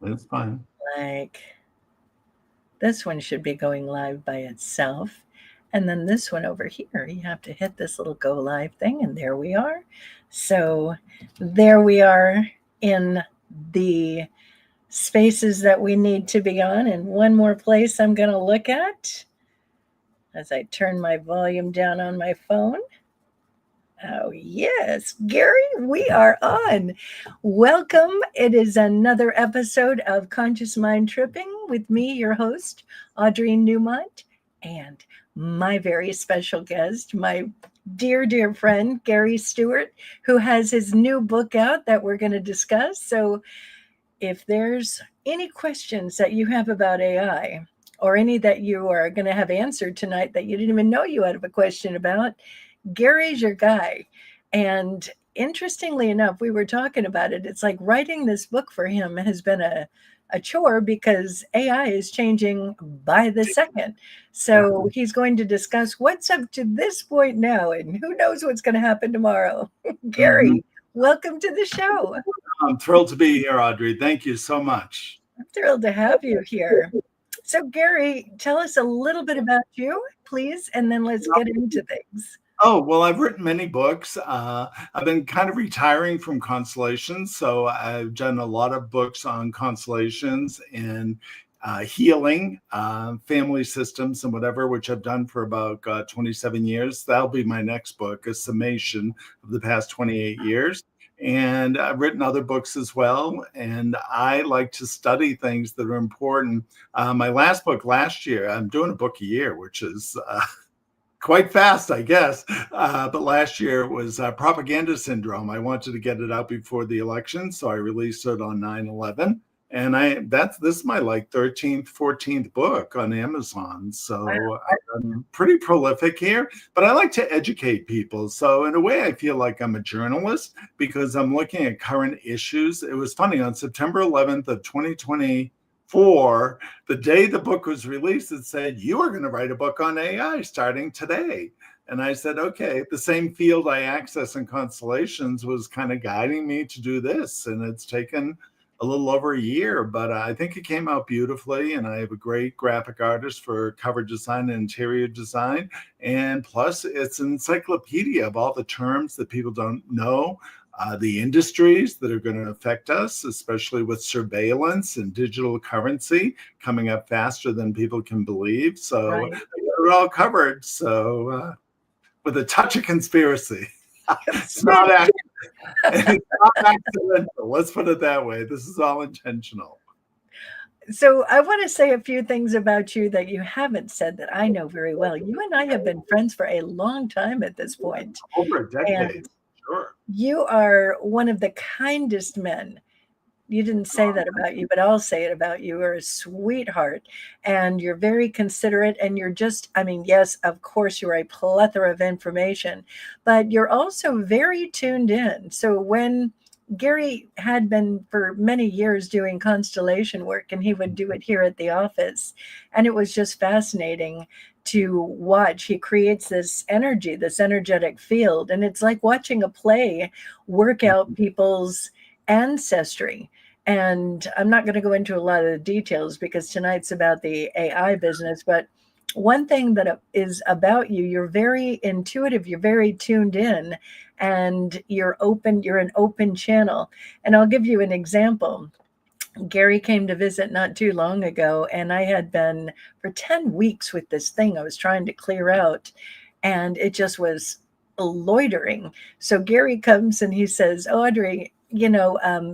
It's fine. Like this one should be going live by itself. And then this one over here, you have to hit this little go live thing, and there we are. So there we are in the spaces that we need to be on. And one more place I'm going to look at as I turn my volume down on my phone. Oh, yes, Gary, we are on. Welcome. It is another episode of Conscious Mind Tripping with me, your host, Audrey Newmont, and my very special guest, my dear, dear friend, Gary Stuart, who has his new book out that we're going to discuss. So, if there's any questions that you have about AI, or any that you are going to have answered tonight that you didn't even know you had a question about, Gary's your guy. And interestingly enough, we were talking about it. It's like writing this book for him has been a chore because AI is changing by the second. So he's going to discuss what's up to this point now and who knows what's going to happen tomorrow. Gary, welcome to the show. I'm thrilled to be here, Audrey. Thank you so much. I'm thrilled to have you here. So, Gary, tell us a little bit about you, please, and then let's get into things. Oh, well, I've written many books. I've been kind of retiring from constellations. So I've done a lot of books on constellations and healing, family systems and whatever, which I've done for about 27 years. That'll be my next book, a summation of the past 28 years. And I've written other books as well. And I like to study things that are important. My last book last year, I'm doing a book a year, which is quite fast, I guess. But last year it was Propaganda Syndrome. I wanted to get it out before the election, so I released it on 9/11. And this is my 13th, 14th book on Amazon. So I'm pretty prolific here, but I like to educate people. So in a way, I feel like I'm a journalist because I'm looking at current issues. It was funny, on September 11th of 2024, the day the book was released, it said, you are going to write a book on AI starting today. And I said, okay, the same field I access in constellations was kind of guiding me to do this. And it's taken a little over a year, but I think it came out beautifully. And I have a great graphic artist for cover design and interior design. And plus, it's an encyclopedia of all the terms that people don't know. The industries that are going to affect us, especially with surveillance and digital currency coming up faster than people can believe. So we're all covered. So with a touch of conspiracy. It's not accidental. Let's put it that way. This is all intentional. So I want to say a few things about you that you haven't said that I know very well. You and I have been friends for a long time at this point. Over a decade. Sure. You are one of the kindest men. You didn't say that about you, but I'll say it about you. You're a sweetheart and you're very considerate and you're just, I mean, yes, of course, you're a plethora of information, but you're also very tuned in. So when Gary had been for many years doing constellation work and he would do it here at the office, and it was just fascinating to watch. He creates this energy, this energetic field, and it's like watching a play work out people's ancestry. And I'm not going to go into a lot of the details because tonight's about the AI business, but one thing that is about you, you're very intuitive, you're very tuned in, and you're open, you're an open channel. And I'll give you an example. Gary came to visit not too long ago, and I had been for 10 weeks with this thing I was trying to clear out, and it just was loitering. So Gary comes and he says, Audrey,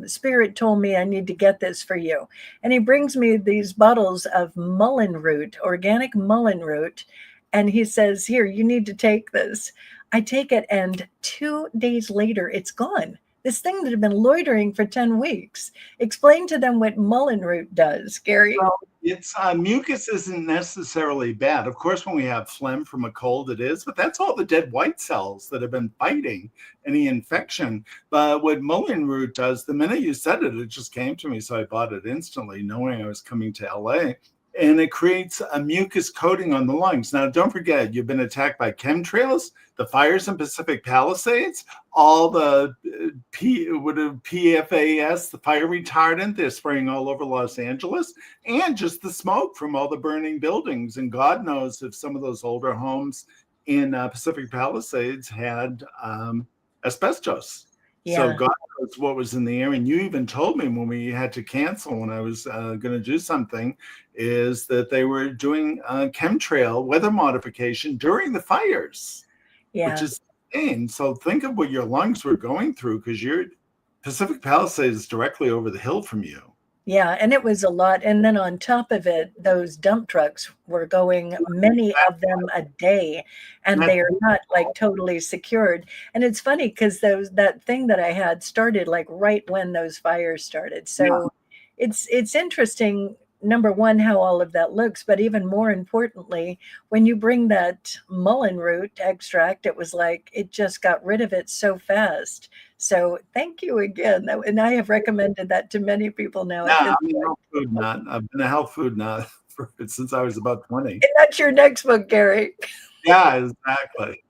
Spirit told me I need to get this for you. And he brings me these bottles of mullein root, organic mullein root. And he says, here, you need to take this. I take it, and 2 days later, it's gone. This thing that had been loitering for 10 weeks. Explain to them what mullein root does, Gary. Well, it's mucus isn't necessarily bad. Of course, when we have phlegm from a cold, it is, but that's all the dead white cells that have been fighting any infection. But what mullein root does, the minute you said it, it just came to me. So I bought it instantly, knowing I was coming to LA. and it creates a mucus coating on the lungs. Now, don't forget, you've been attacked by chemtrails, the fires in Pacific Palisades, all the PFAS, the fire retardant they're spraying all over Los Angeles, and just the smoke from all the burning buildings. And God knows if some of those older homes in Pacific Palisades had asbestos. So God knows what was in the air. And you even told me when we had to cancel when I was going to do something, is that they were doing chemtrail weather modification during the fires, which is insane. So think of what your lungs were going through, because your Pacific Palisades is directly over the hill from you. Yeah, and it was a lot. And then on top of it, those dump trucks were going, many of them a day, and they are not like totally secured. And it's funny because that thing that I had started like right when those fires started. So it's interesting, number one, how all of that looks, but even more importantly, when you bring that mullein root extract, it was like it just got rid of it so fast. So thank you again. And I have recommended that to many people now. Yeah, I'm a health food nut. I've been a health food nut since I was about 20. And that's your next book, Gary. Yeah, exactly.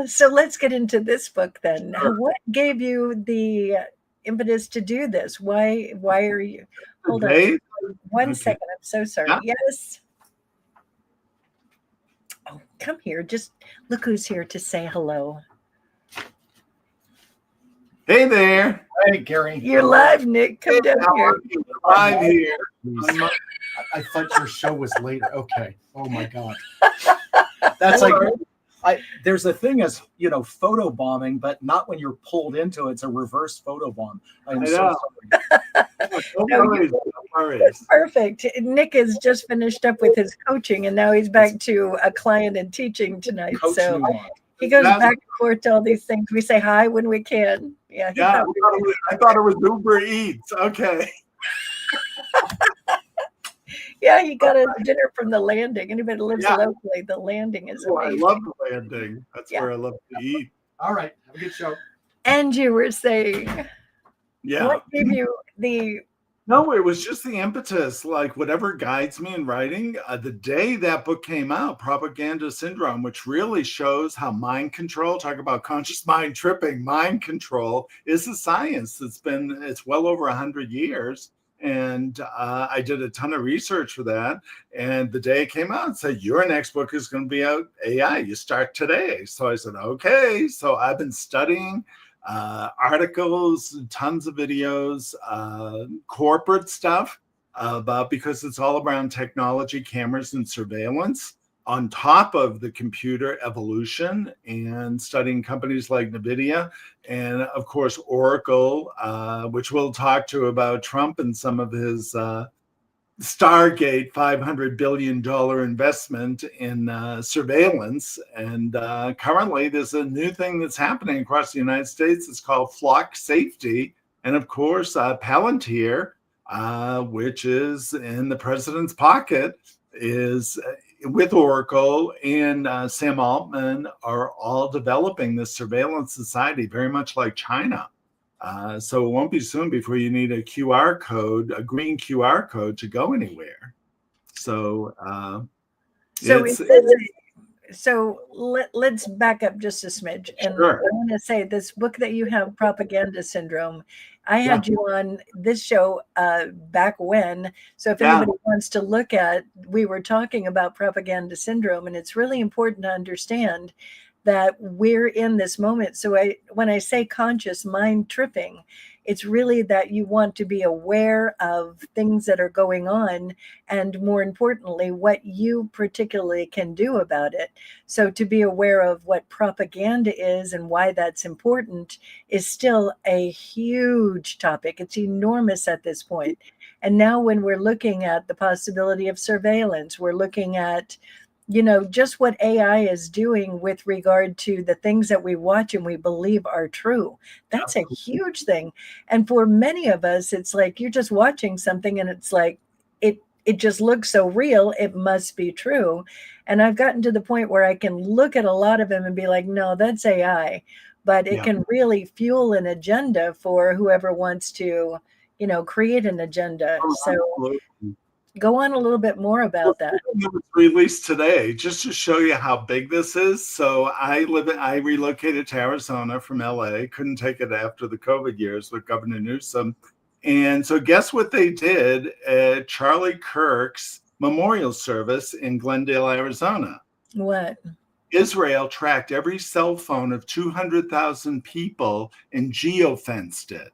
So let's get into this book then. Sure. What gave you the impetus to do this? Why are you? Hold on one second. I'm so sorry. Yeah. Yes. Oh, come here. Just look who's here to say hello. Hey there. Hey, Gary. You're live, Nick. Come down here. Live here. I thought your show was later. Okay. Oh my God. That's like there's a thing as photo bombing, but not when you're pulled into it. It's a reverse photo bomb. I'm so sorry. It's perfect. Nick has just finished up with his coaching, and now he's back to a client and teaching tonight. So he goes back and forth to all these things. We say hi when we can. Yeah. I thought it was Uber Eats. Okay. Yeah, he got a dinner from the Landing. Anybody who lives locally, the Landing is amazing. I love the Landing. That's where I love to eat. All right. Have a good show. And you were saying, what gave you the... No, it was just the impetus, like whatever guides me in writing. The day that book came out, Propaganda Syndrome, which really shows how mind control, talk about conscious mind tripping, mind control is a science it's well over 100 years. And I did a ton of research for that. And the day it came out, it said, your next book is going to be out AI. You start today. So I said, okay. So I've been studying articles, tons of videos, corporate stuff because it's all around technology, cameras, and surveillance on top of the computer evolution, and studying companies like NVIDIA and, of course, Oracle, which we'll talk to about Trump and some of his Stargate $500 billion investment in surveillance. And currently there's a new thing that's happening across the United States. It's called flock safety. And of course, Palantir, which is in the president's pocket, is with Oracle and Sam Altman are all developing this surveillance society, very much like China. So it won't be soon before you need a QR code, a green QR code to go anywhere. So let's back up just a smidge. And sure. I want to say this book that you have, Propaganda Syndrome, I had you on this show back when. So if anybody wants to look at, we were talking about Propaganda Syndrome, and it's really important to understand that we're in this moment. So when I say conscious mind tripping, it's really that you want to be aware of things that are going on, and more importantly, what you particularly can do about it. So to be aware of what propaganda is and why that's important is still a huge topic. It's enormous at this point. And now when we're looking at the possibility of surveillance, we're looking at just what AI is doing with regard to the things that we watch and we believe are true. That's a huge thing. And for many of us, it's like you're just watching something and it's like, it just looks so real. It must be true. And I've gotten to the point where I can look at a lot of them and be like, no, that's AI. But it can really fuel an agenda for whoever wants to, create an agenda. So Absolutely. go on a little bit more about that. It was released today, just to show you how big this is. So I relocated to Arizona from LA. Couldn't take it after the COVID years with Governor Newsom. And so guess what they did at Charlie Kirk's memorial service in Glendale, Arizona? What? Israel tracked every cell phone of 200,000 people and geofenced it.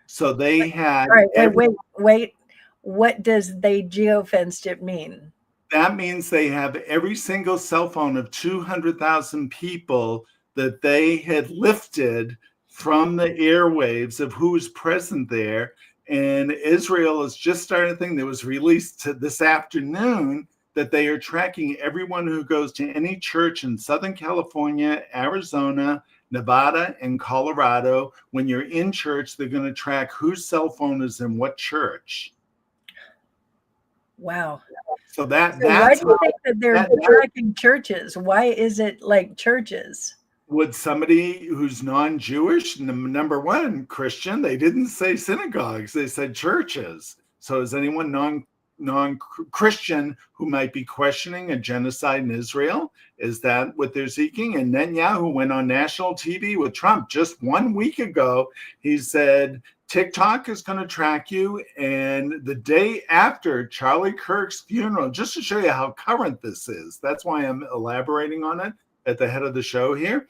So they had. All right, wait. What does they geofenced it mean? That means they have every single cell phone of 200,000 people that they had lifted from the airwaves of who was present there. And Israel is just starting a thing that was released this afternoon that they are tracking everyone who goes to any church in Southern California, Arizona, Nevada, and Colorado. When you're in church, they're going to track whose cell phone is in what church. Wow. So why do you think that they're tracking churches? Why is it like churches? Would somebody who's non-Jewish, number one, Christian, they didn't say synagogues, they said churches. So is anyone non-Christian who might be questioning a genocide in Israel? Is that what they're seeking? And Netanyahu went on national TV with Trump just 1 week ago. He said, TikTok is going to track you. And the day after Charlie Kirk's funeral, just to show you how current this is, that's why I'm elaborating on it at the head of the show here.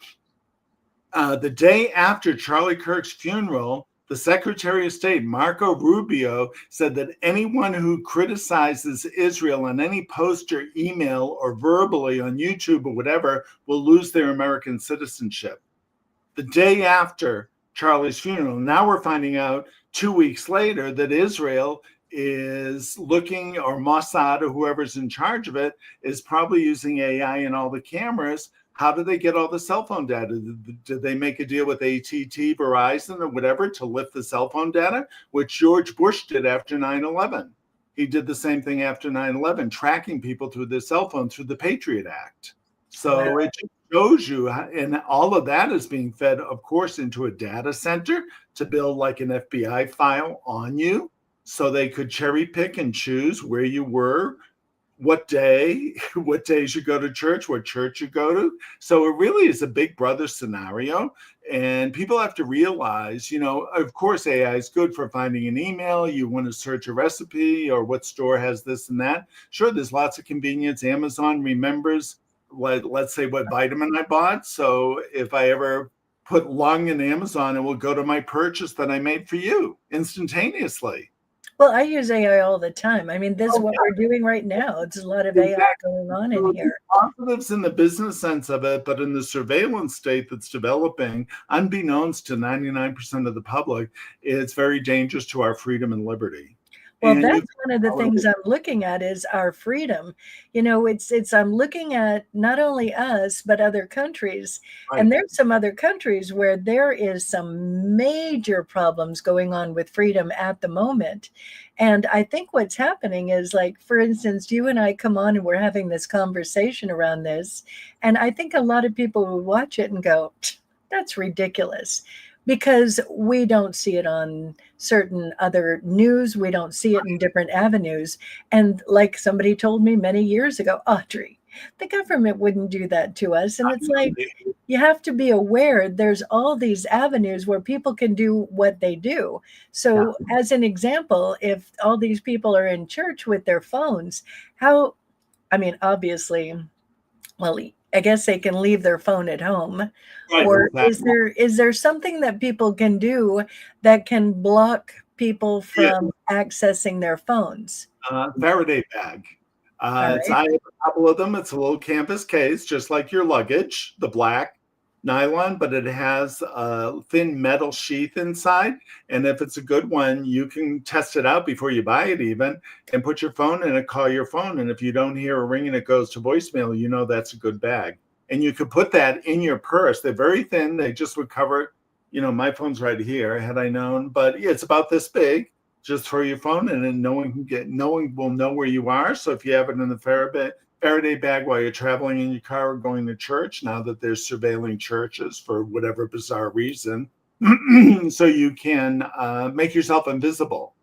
The day after Charlie Kirk's funeral, the Secretary of State, Marco Rubio, said that anyone who criticizes Israel on any post or email or verbally on YouTube or whatever will lose their American citizenship. The day after Charlie's funeral, now we're finding out 2 weeks later that Israel is looking, or Mossad or whoever's in charge of it, is probably using AI in all the cameras. How do they get all the cell phone data? Did they make a deal with AT&T, Verizon, or whatever to lift the cell phone data, which George Bush did after 9/11? He did the same thing after 9/11, tracking people through their cell phone through the Patriot Act. So it just shows you, and all of that is being fed, of course, into a data center to build like an FBI file on you, so they could cherry pick and choose where you were, what days you go to church, what church you go to. So it really is a big brother scenario. And people have to realize, of course, AI is good for finding an email. You want to search a recipe or what store has this and that. Sure, there's lots of convenience. Amazon remembers, let's say, what vitamin I bought. So if I ever put lung in Amazon, it will go to my purchase that I made for you instantaneously. Well, I use AI all the time. I mean, this is what we're doing right now. It's a lot of AI going on in here. Positives in the business sense of it, but in the surveillance state that's developing, unbeknownst to 99% of the public, it's very dangerous to our freedom and liberty. Well, that's one of the things I'm looking at is our freedom. I'm looking at not only us, but other countries. Right. And there's some other countries where there is some major problems going on with freedom at the moment. And I think what's happening is, like, for instance, you and I come on and we're having this conversation around this. And I think a lot of people will watch it and go, that's ridiculous. Because we don't see it on certain other news. We don't see it in different avenues. And like somebody told me many years ago, Audrey, the government wouldn't do that to us. And it's like, you have to be aware there's all these avenues where people can do what they do. So as an example, if all these people are in church with their phones, obviously, well, I guess they can leave their phone at home. Right, or exactly. is there something that people can do that can block people from accessing their phones? Faraday bag. Right. I have a couple of them. It's a little canvas case, just like your luggage, the black nylon, but it has a thin metal sheath inside. And if it's a good one, you can test it out before you buy it even, and put your phone in it, call your phone. And if you don't hear a ring and it goes to voicemail, that's a good bag. And you could put that in your purse. They're very thin. They just would cover it. My phone's right here, had I known. But it's about this big. Just throw your phone in and no one will know where you are. So if you have it in the Faraday bag while you're traveling in your car or going to church, now that they're surveilling churches for whatever bizarre reason, so you can make yourself invisible.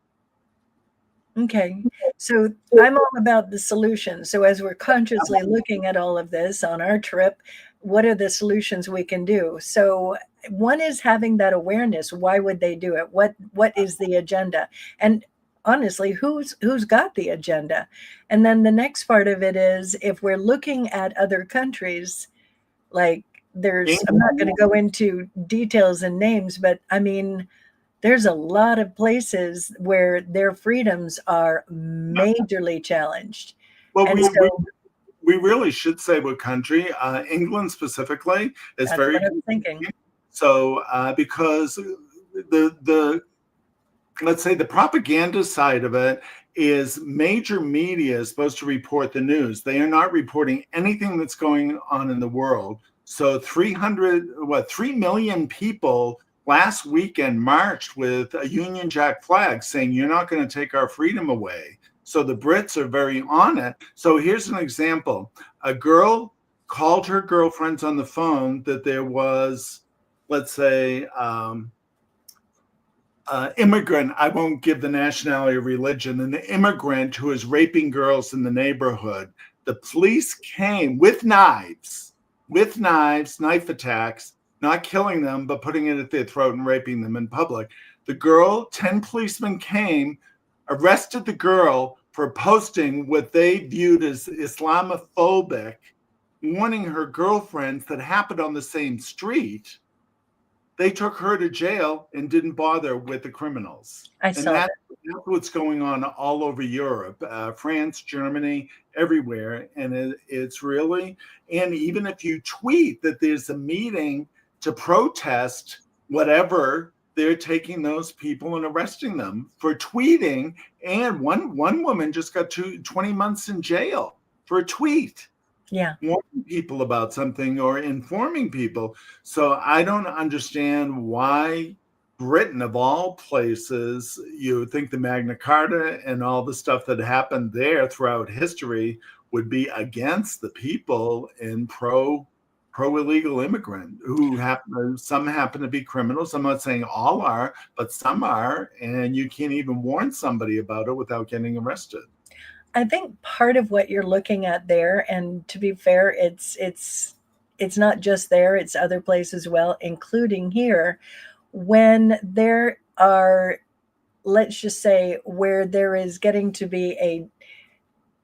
Okay. So I'm all about the solution. So as we're consciously looking at all of this on our trip, what are the solutions we can do? So one is having that awareness. Why would they do it? What is the agenda? And honestly, who's got the agenda? And then the next part of it is if we're looking at other countries, like I'm not going to go into details and names, but I mean, there's a lot of places where their freedoms are majorly challenged. Well, And we really should say what country. England specifically is that's very what I'm thinking. So because the let's say the propaganda side of it is major media is supposed to report the news. They are not reporting anything that's going on in the world. So 3 million people last weekend marched with a Union Jack flag saying, you're not going to take our freedom away. So the Brits are very on it. So here's an example. A girl called her girlfriends on the phone that there was, let's say, immigrant, I won't give the nationality or religion, an immigrant who is raping girls in the neighborhood. The police came with knives, knife attacks, not killing them, but putting it at their throat and raping them in public. The girl, 10 policemen came, arrested the girl for posting what they viewed as Islamophobic, warning her girlfriends that happened on the same street. They took her to jail and didn't bother with the criminals. That's what's going on all over Europe, France, Germany, everywhere. And it's really, and even if you tweet that there's a meeting to protest whatever, they're taking those people and arresting them for tweeting. And one woman just got 20 months in jail for a tweet. Yeah. Warning people about something or informing people. So I don't understand why Britain, of all places, you would think the Magna Carta and all the stuff that happened there throughout history would be against the people and pro illegal immigrant who some happen to be criminals. I'm not saying all are, but some are, and you can't even warn somebody about it without getting arrested. I think part of what you're looking at there, and to be fair, it's not just there, it's other places as well, including here, when there are, let's just say, where there is getting to be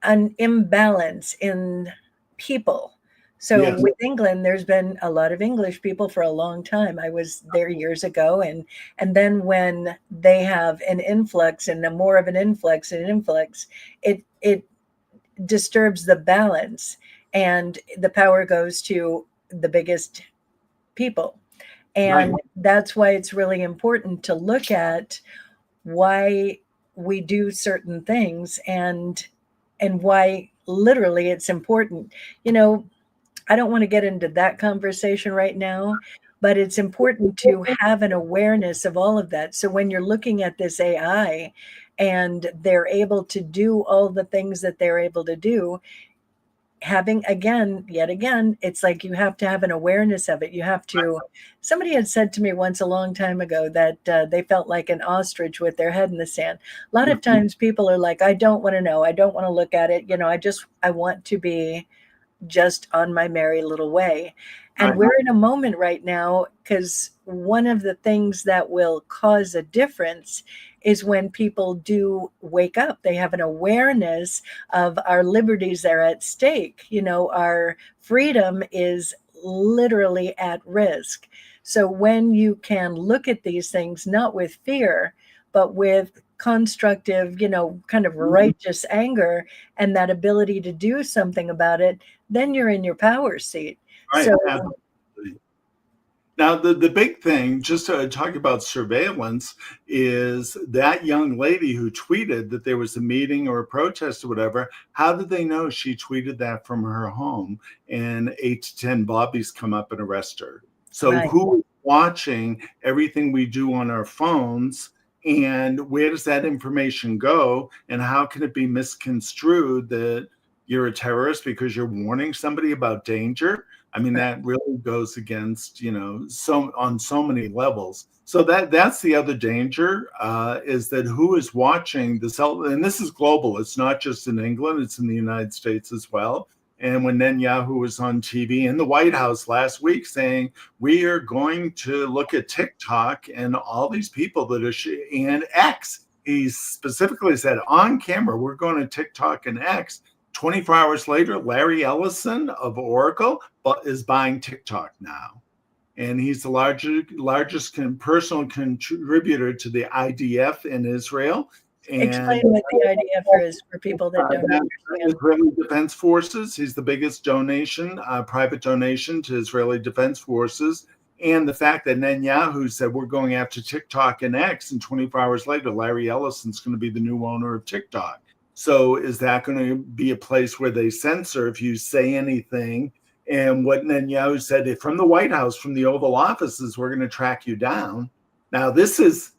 an imbalance in people. So Yes. with England, there's been a lot of English people for a long time. I was there years ago, and then when they have an influx and more of an influx, it disturbs the balance, and the power goes to the biggest people. And Right. that's why it's really important to look at why we do certain things and why literally it's important. I don't want to get into that conversation right now, but it's important to have an awareness of all of that. So when you're looking at this AI and they're able to do all the things that they're able to do, yet again, it's like you have to have an awareness of it. Somebody had said to me once a long time ago that they felt like an ostrich with their head in the sand. A lot of times people are like, I don't want to know. I don't want to look at it. I want to be just on my merry little way. And we're in a moment right now because one of the things that will cause a difference is when people do wake up. They have an awareness of our liberties are at stake. Our freedom is literally at risk. So when you can look at these things, not with fear, but with constructive, kind of righteous anger and that ability to do something about it, then you're in your power seat. Right. So Absolutely. Now, the big thing, just to talk about surveillance, is that young lady who tweeted that there was a meeting or a protest or whatever. How did they know she tweeted that from her home? And 8 to 10 bobbies come up and arrest her. So Right. Who is watching everything we do on our phones? And where does that information go? And how can it be misconstrued that you're a terrorist because you're warning somebody about danger? I mean, that really goes against, so on so many levels. So that's the other danger, is that who is watching the cell, and this is global. It's not just in England, it's in the United States as well. And when Netanyahu was on TV in the White House last week saying, we are going to look at TikTok and all these people that are, and X, he specifically said on camera, we're going to TikTok and X. 24 hours later, Larry Ellison of Oracle is buying TikTok now. And he's the largest personal contributor to the IDF in Israel. And explain what the IDF is for people that don't understand. Israeli Defense Forces. He's the biggest private donation to Israeli Defense Forces. And the fact that Netanyahu said we're going after TikTok and X, and 24 hours later, Larry Ellison's going to be the new owner of TikTok. So is that going to be a place where they censor if you say anything? And what Netanyahu said from the White House, from the Oval Office, is we're going to track you down. Now, this is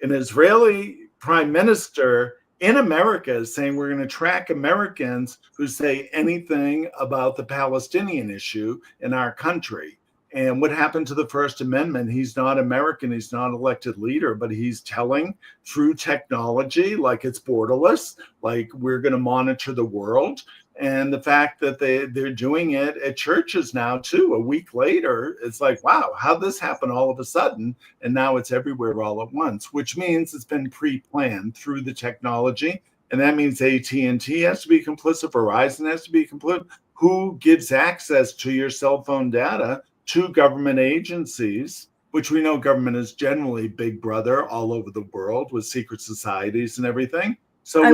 an Israeli prime minister in America saying we're going to track Americans who say anything about the Palestinian issue in our country. And what happened to the First Amendment? He's not American. He's not elected leader, but he's telling through technology, like it's borderless, like we're going to monitor the world. And the fact that they're doing it at churches now, too, a week later, it's like, wow, how'd this happen all of a sudden? And now it's everywhere all at once, which means it's been pre-planned through the technology. And that means AT&T has to be complicit, Verizon has to be complicit. Who gives access to your cell phone data to government agencies, which we know government is generally big brother all over the world with secret societies and everything. So I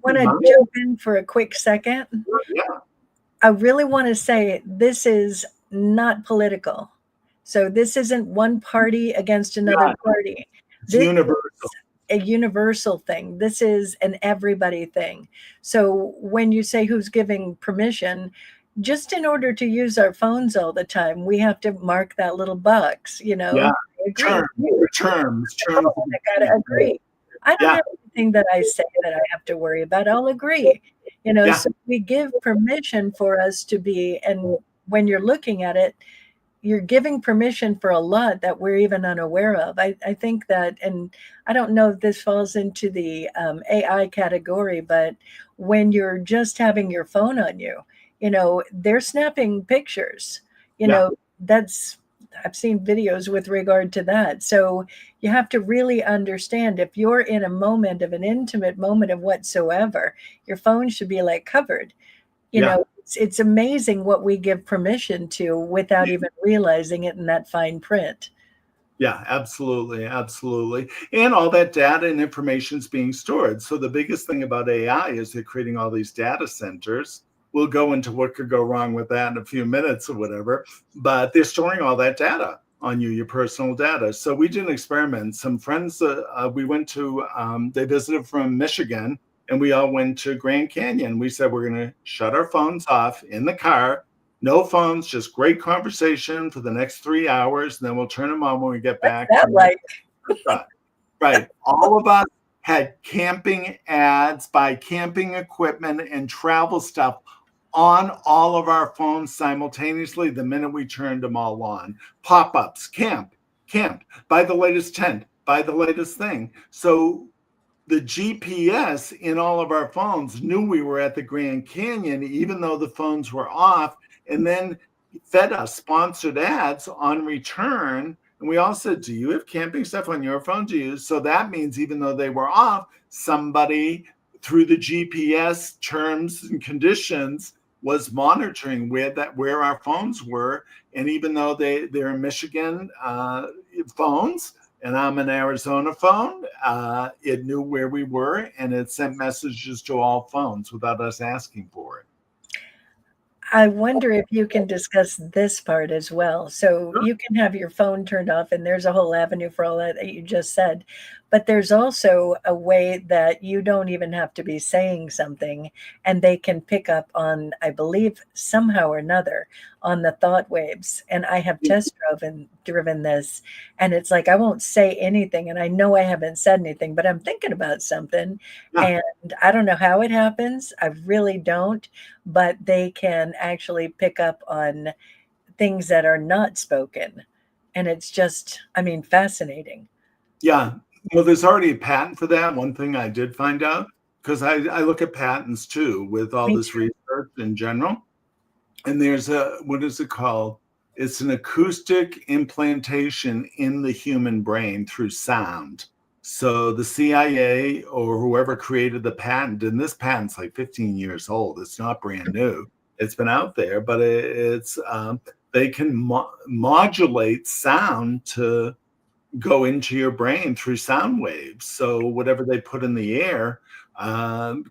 want to jump in for a quick second. Yeah. I really want to say this is not political. So this isn't one party against another party. It's universal. A universal thing. This is an everybody thing. So when you say who's giving permission, just in order to use our phones all the time, we have to mark that little box, Yeah. Terms. I gotta agree. I don't have anything that I say that I have to worry about. I'll agree. So we give permission for us to be, and when you're looking at it, you're giving permission for a lot that we're even unaware of. I think that, and I don't know if this falls into the AI category, but when you're just having your phone on you, they're snapping pictures, I've seen videos with regard to that. So you have to really understand, if you're in a moment of an intimate moment of whatsoever, your phone should be like covered. It's amazing what we give permission to without even realizing it in that fine print. Yeah, absolutely. Absolutely. And all that data and information is being stored. So the biggest thing about AI is they're creating all these data centers. We'll go into what could go wrong with that in a few minutes or whatever, but they're storing all that data on you, your personal data. So we did an experiment. Some friends, we went to, they visited from Michigan, and we all went to Grand Canyon. We said, we're going to shut our phones off in the car, no phones, just great conversation for the next 3 hours. And then we'll turn them on when we get back. Right. All of us had camping ads, buy camping equipment and travel stuff on all of our phones simultaneously the minute we turned them all on. Pop-ups, camp, buy the latest tent, buy the latest thing. So the GPS in all of our phones knew we were at the Grand Canyon, even though the phones were off, and then fed us sponsored ads on return. And we all said, do you have camping stuff on your phone? Do you? So that means even though they were off, somebody through the GPS terms and conditions was monitoring where our phones were. And even though they're in Michigan phones, and I'm an Arizona phone, it knew where we were, and it sent messages to all phones without us asking for it. I wonder if you can discuss this part as well. So you can have your phone turned off, and there's a whole avenue for all that you just said. But there's also a way that you don't even have to be saying something, and they can pick up on, I believe, somehow or another, on the thought waves. And I have test driven this, and it's like I won't say anything, and I know I haven't said anything, but I'm thinking about something, and I don't know how it happens. I really don't, but they can actually pick up on things that are not spoken. And it's just, I mean, fascinating. Yeah. Well, there's already a patent for that. One thing I did find out, because I look at patents too with all Me this research in general. And there's what is it called? It's an acoustic implantation in the human brain through sound. So the CIA or whoever created the patent, and this patent's like 15 years old. It's not brand new. It's been out there, but it's they can modulate sound to go into your brain through sound waves. So whatever they put in the air can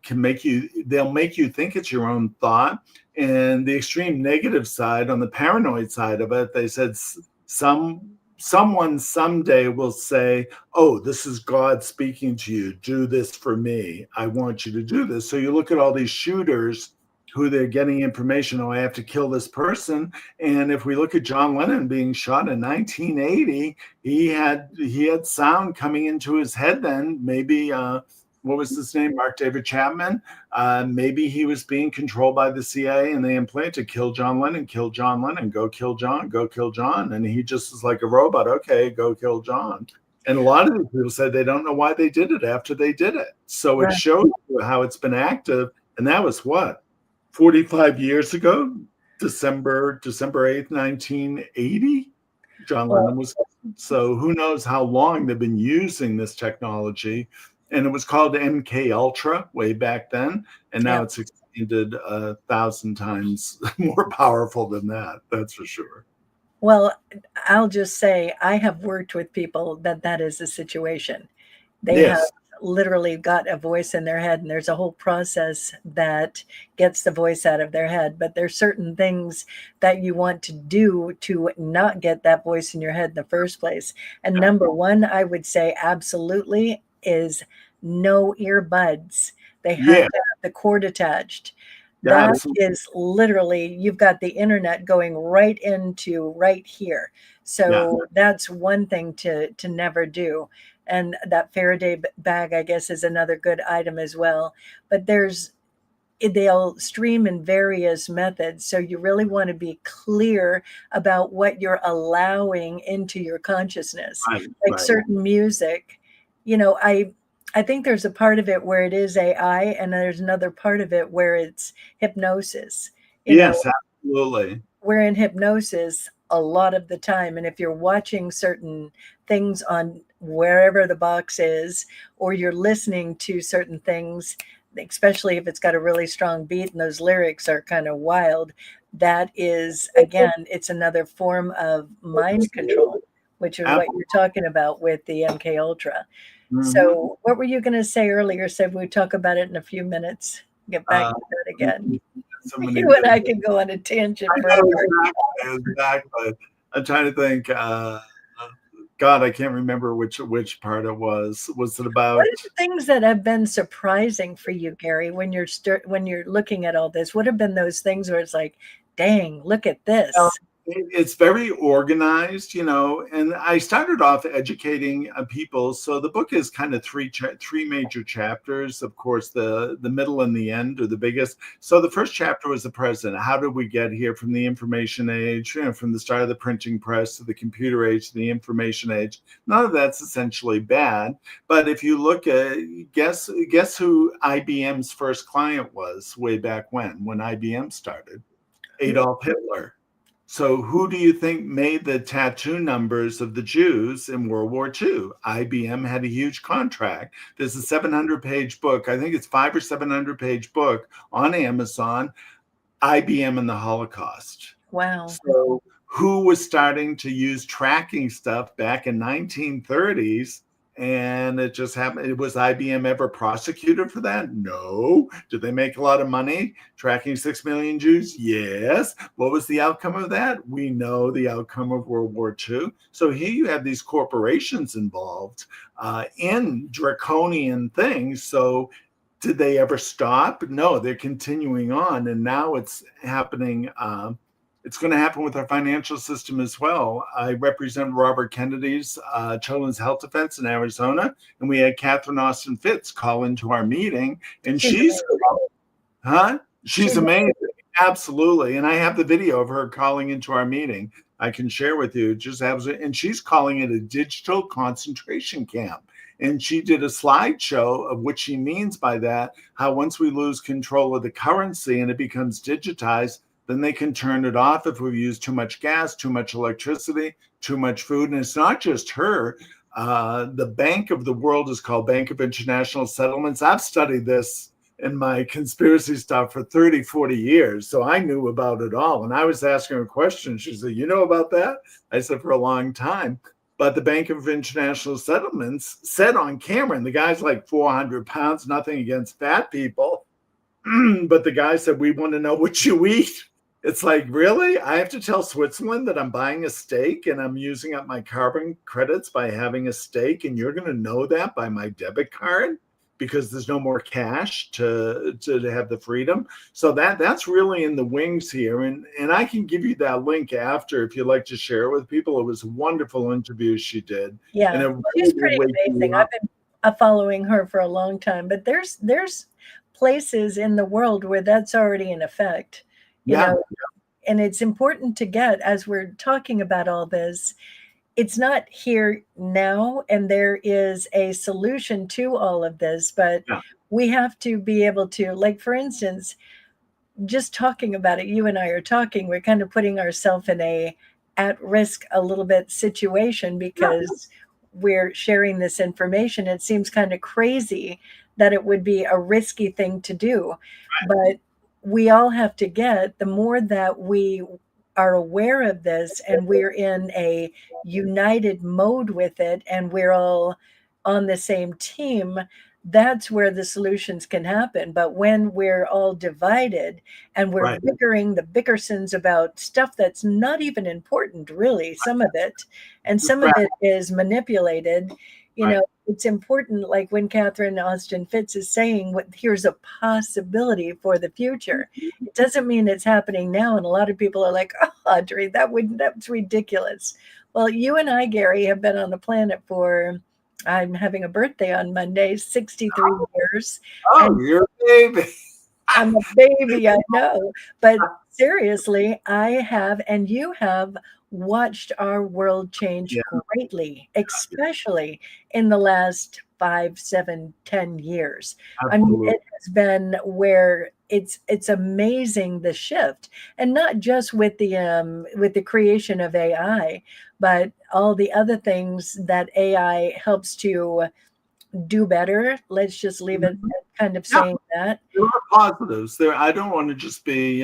they'll make you think it's your own thought. And the extreme negative side, on the paranoid side of it, they said someone someday will say, oh, this is God speaking to you. Do this for me. I want you to do this. So you look at all these shooters who they're getting information, oh, I have to kill this person. And if we look at John Lennon being shot in 1980, he had sound coming into his head then. Maybe what was his name? Mark David Chapman. Maybe he was being controlled by the CIA and they implanted kill John Lennon, go kill John. And he just is like a robot. Okay, go kill John. And a lot of these people said they don't know why they did it after they did it. So it shows you how it's been active. And that was what? 45 years ago, December 8th, 1980, John Lennon was. So who knows how long they've been using this technology. And it was called MK Ultra way back then. And now it's expanded 1,000 times more powerful than that. That's for sure. Well, I'll just say I have worked with people that is the situation. They have literally got a voice in their head, and there's a whole process that gets the voice out of their head. But there's certain things that you want to do to not get that voice in your head in the first place. And number one, I would say absolutely is no earbuds. They have to have the cord attached. That is literally, you've got the internet going right into right here. So that's one thing to never do. And that Faraday bag, I guess, is another good item as well. But they'll stream in various methods. So you really want to be clear about what you're allowing into your consciousness. Certain music, I think there's a part of it where it is AI, and there's another part of it where it's hypnosis. Absolutely. We're in hypnosis a lot of the time. And if you're watching certain things on wherever the box is, or you're listening to certain things, especially if it's got a really strong beat and those lyrics are kind of wild, that is, again, it's another form of mind control, which is what you're talking about with the MK Ultra. So what were you going to say earlier? Said we'd talk about it in a few minutes. Get back to that again. You and I can go on a tangent forever. Exactly. I'm trying to think. God, I can't remember which part it was. Was it about? What are the things that have been surprising for you, Gary, when you're looking at all this? What have been those things where it's like, dang, look at this? It's very organized, and I started off educating people. So the book is kind of three major chapters. Of course, the middle and the end are the biggest. So the first chapter was the present. How did we get here from the information age, from the start of the printing press to the computer age to the information age? None of that's essentially bad. But if you look at, guess who IBM's first client was way back when IBM started? Adolf Hitler. So who do you think made the tattoo numbers of the Jews in World War II? IBM had a huge contract. There's a 700-page book. I think it's 500 or 700-page book on Amazon, IBM and the Holocaust. Wow. So who was starting to use tracking stuff back in 1930s? And it just happened. Was IBM ever prosecuted for that? No. Did they make a lot of money tracking 6 million Jews? Yes. What was the outcome of that? We know the outcome of World War II. So here you have these corporations involved in draconian things. So did they ever stop? No, they're continuing on. And now it's happening. It's going to happen with our financial system as well. I represent Robert Kennedy's Children's Health Defense in Arizona, and we had Catherine Austin Fitz call into our meeting, and she's amazing. Absolutely. And I have the video of her calling into our meeting. I can share with you. Just absolutely. And she's calling it a digital concentration camp. And she did a slideshow of what she means by that, how once we lose control of the currency and it becomes digitized, then they can turn it off if we use too much gas, too much electricity, too much food. And it's not just her. The Bank of the World is called Bank of International Settlements. I've studied this in my conspiracy stuff for 30, 40 years. So I knew about it all. And I was asking her a question. She said, you know about that? I said, for a long time. But the Bank of International Settlements said on camera, and the guy's like 400 pounds, nothing against fat people. But the guy said, we want to know what you eat. It's like, really? I have to tell Switzerland that I'm buying a steak and I'm using up my carbon credits by having a steak, and you're going to know that by my debit card? Because there's no more cash to have the freedom. So that's really in the wings here. And I can give you that link after if you'd like to share it with people. It was a wonderful interview she did. Yeah, And she's pretty amazing. I've been following her for a long time, but there's places in the world where that's already in effect, you know, and it's important to get, as we're talking about all this, it's not here now, and there is a solution to all of this, but we have to be able to, like, for instance, just talking about it, you and I are talking, we're kind of putting ourselves in a at risk a little bit situation because we're sharing this information. It seems kind of crazy that it would be a risky thing to do, but we all have to get, the more that we are aware of this and we're in a united mode with it and we're all on the same team, that's where the solutions can happen. But when we're all divided and we're bickering the Bickersons about stuff that's not even important, really, some of it, and some of it is manipulated, you know, it's important, like when Catherine Austin Fitz is saying, here's a possibility for the future. It doesn't mean it's happening now. And a lot of people are like, oh, Audrey, that's ridiculous. Well, you and I, Gary, have been on the planet for, I'm having a birthday on Monday, 63 years. Oh, you're a baby. I'm a baby, I know. But seriously, I have, and you have, watched our world change greatly, especially in the last 5, 7, 10 years. Absolutely. I mean, it has been where it's amazing, the shift, and not just with the creation of AI, but all the other things that AI helps to do better. Let's just leave it kind of saying that. There are positives there. I don't want to just be,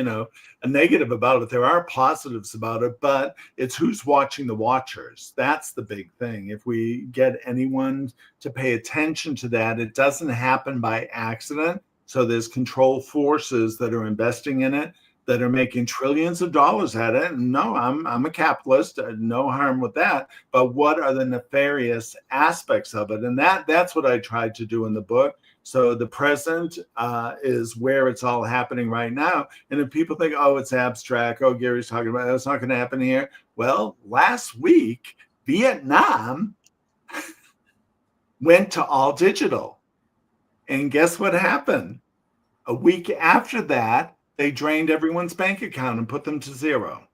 a negative about it. There are positives about it, but it's who's watching the watchers. That's the big thing. If we get anyone to pay attention to that, it doesn't happen by accident. So there's control forces that are investing in it, that are making trillions of dollars at it. And no, I'm a capitalist, no harm with that. But what are the nefarious aspects of it? And that's what I tried to do in the book. So the present is where it's all happening right now. And if people think, oh, it's abstract, oh, Gary's talking about it, it's not going to happen here. Well, last week, Vietnam went to all digital. And guess what happened? A week after that, they drained everyone's bank account and put them to zero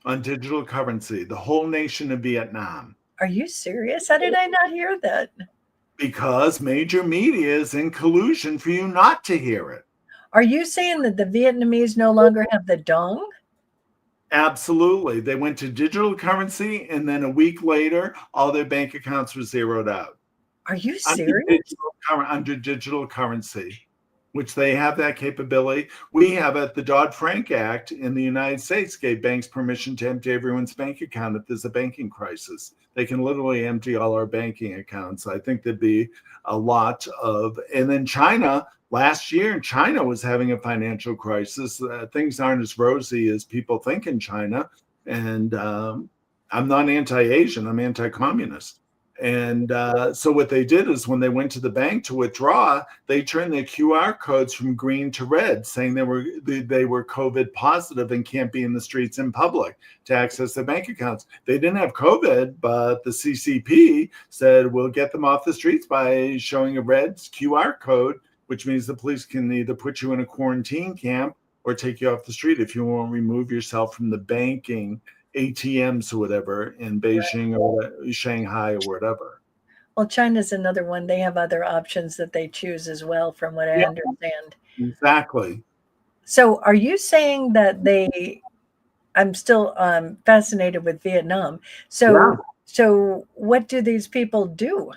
on digital currency, the whole nation of Vietnam. Are you serious? How did I not hear that? Because major media is in collusion for you not to hear it. Are you saying that the Vietnamese no longer have the dong? Absolutely. They went to digital currency, and then a week later, all their bank accounts were zeroed out. Are you serious? Under digital currency, which they have that capability. We have it. The Dodd-Frank Act in the United States gave banks permission to empty everyone's bank account if there's a banking crisis. They can literally empty all our banking accounts. I think there'd be a lot of, and then China, last year, China was having a financial crisis. Things aren't as rosy as people think in China. And I'm not anti-Asian, I'm anti-communist. And so what they did is when they went to the bank to withdraw, they turned their QR codes from green to red, saying they were COVID positive and can't be in the streets in public to access their bank accounts. They didn't have COVID, but the CCP said, we'll get them off the streets by showing a red QR code, which means the police can either put you in a quarantine camp or take you off the street if you won't remove yourself from the banking ATMs or whatever in Beijing or Shanghai or whatever. Well, China's another one. They have other options that they choose as well, from what I Yeah, understand. exactly. So are you saying that I'm still fascinated with Vietnam. Yeah. So what do these people do?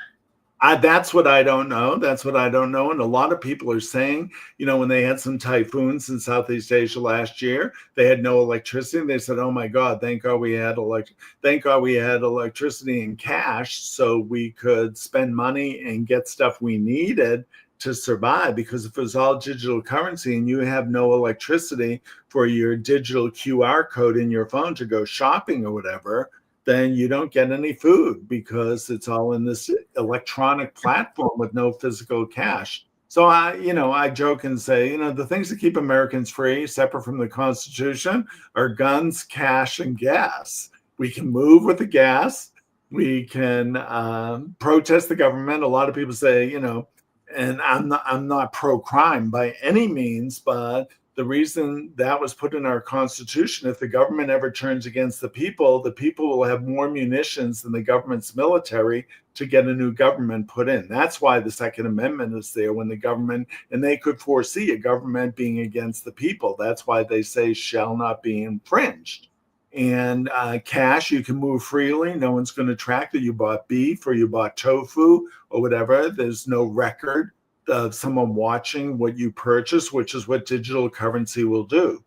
That's what I don't know. That's what I don't know. And a lot of people are saying, when they had some typhoons in Southeast Asia last year, they had no electricity. And they said, "Oh my God, thank God we had electricity and cash, so we could spend money and get stuff we needed to survive." Because if it was all digital currency and you have no electricity for your digital QR code in your phone to go shopping or whatever, then you don't get any food because it's all in this electronic platform with no physical cash. So I joke and say, the things that keep Americans free, separate from the Constitution, are guns, cash, and gas. We can move with the gas. We can protest the government. A lot of people say, and I'm not pro-crime by any means, but the reason that was put in our Constitution, if the government ever turns against the people will have more munitions than the government's military to get a new government put in. That's why the Second Amendment is there, when the government, and they could foresee a government being against the people. That's why they say shall not be infringed. And cash, you can move freely. No one's going to track that you bought beef or you bought tofu or whatever. There's no record of someone watching what you purchase, which is what digital currency will do.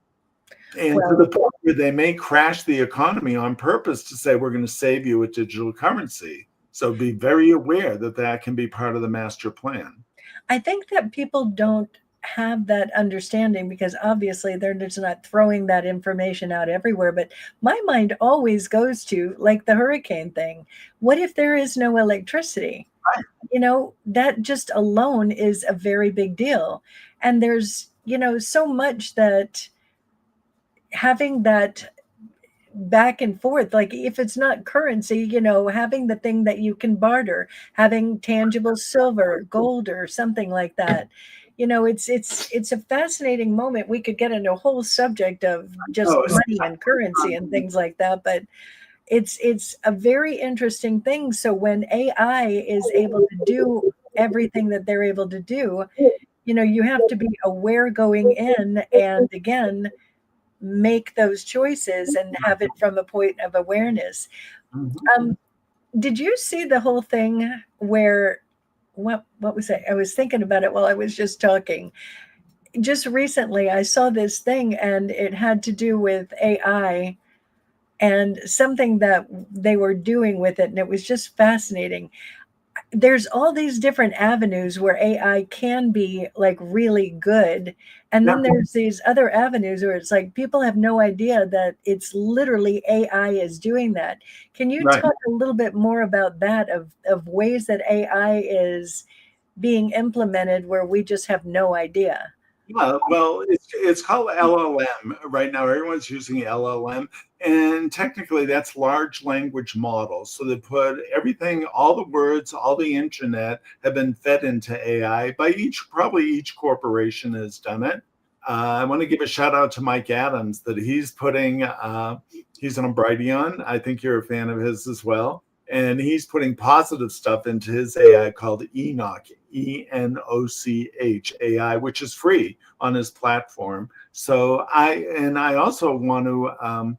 And to the point where they may crash the economy on purpose to say, we're going to save you with digital currency. So be very aware that that can be part of the master plan. I think that people don't have that understanding because obviously they're just not throwing that information out everywhere. But my mind always goes to, like, the hurricane thing. What if there is no electricity? That just alone is a very big deal. And there's, so much that having that back and forth, like if it's not currency, having the thing that you can barter, having tangible silver, gold, or something like that. It's a fascinating moment. We could get into a whole subject of just money and currency and things like that, but it's a very interesting thing. So when AI is able to do everything that they're able to do, you have to be aware going in, and again, make those choices and have it from a point of awareness. Did you see the whole thing where what was it? I was thinking about it while I was just talking. Just recently, I saw this thing, and it had to do with AI and something that they were doing with it, and it was just fascinating. There's all these different avenues where AI can be like really good. And then there's these other avenues where it's like people have no idea that it's literally AI is doing that. Can you talk a little bit more about that, of ways that AI is being implemented where we just have no idea? Yeah, well, it's called LLM right now. Everyone's using LLM, and technically that's large language models. So they put everything, all the words, all the internet have been fed into AI by probably each corporation has done it. I want to give a shout out to Mike Adams that he's putting. He's on Brighteon. I think you're a fan of his as well. And he's putting positive stuff into his AI called Enoch, Enoch AI, which is free on his platform. So I also want to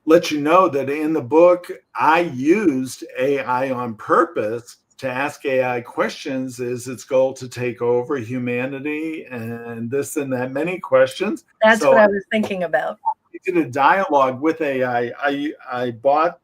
let you know that in the book, I used AI on purpose to ask AI questions. Is its goal to take over humanity and this and that, many questions. That's what I was thinking about. Did a dialogue with AI. I bought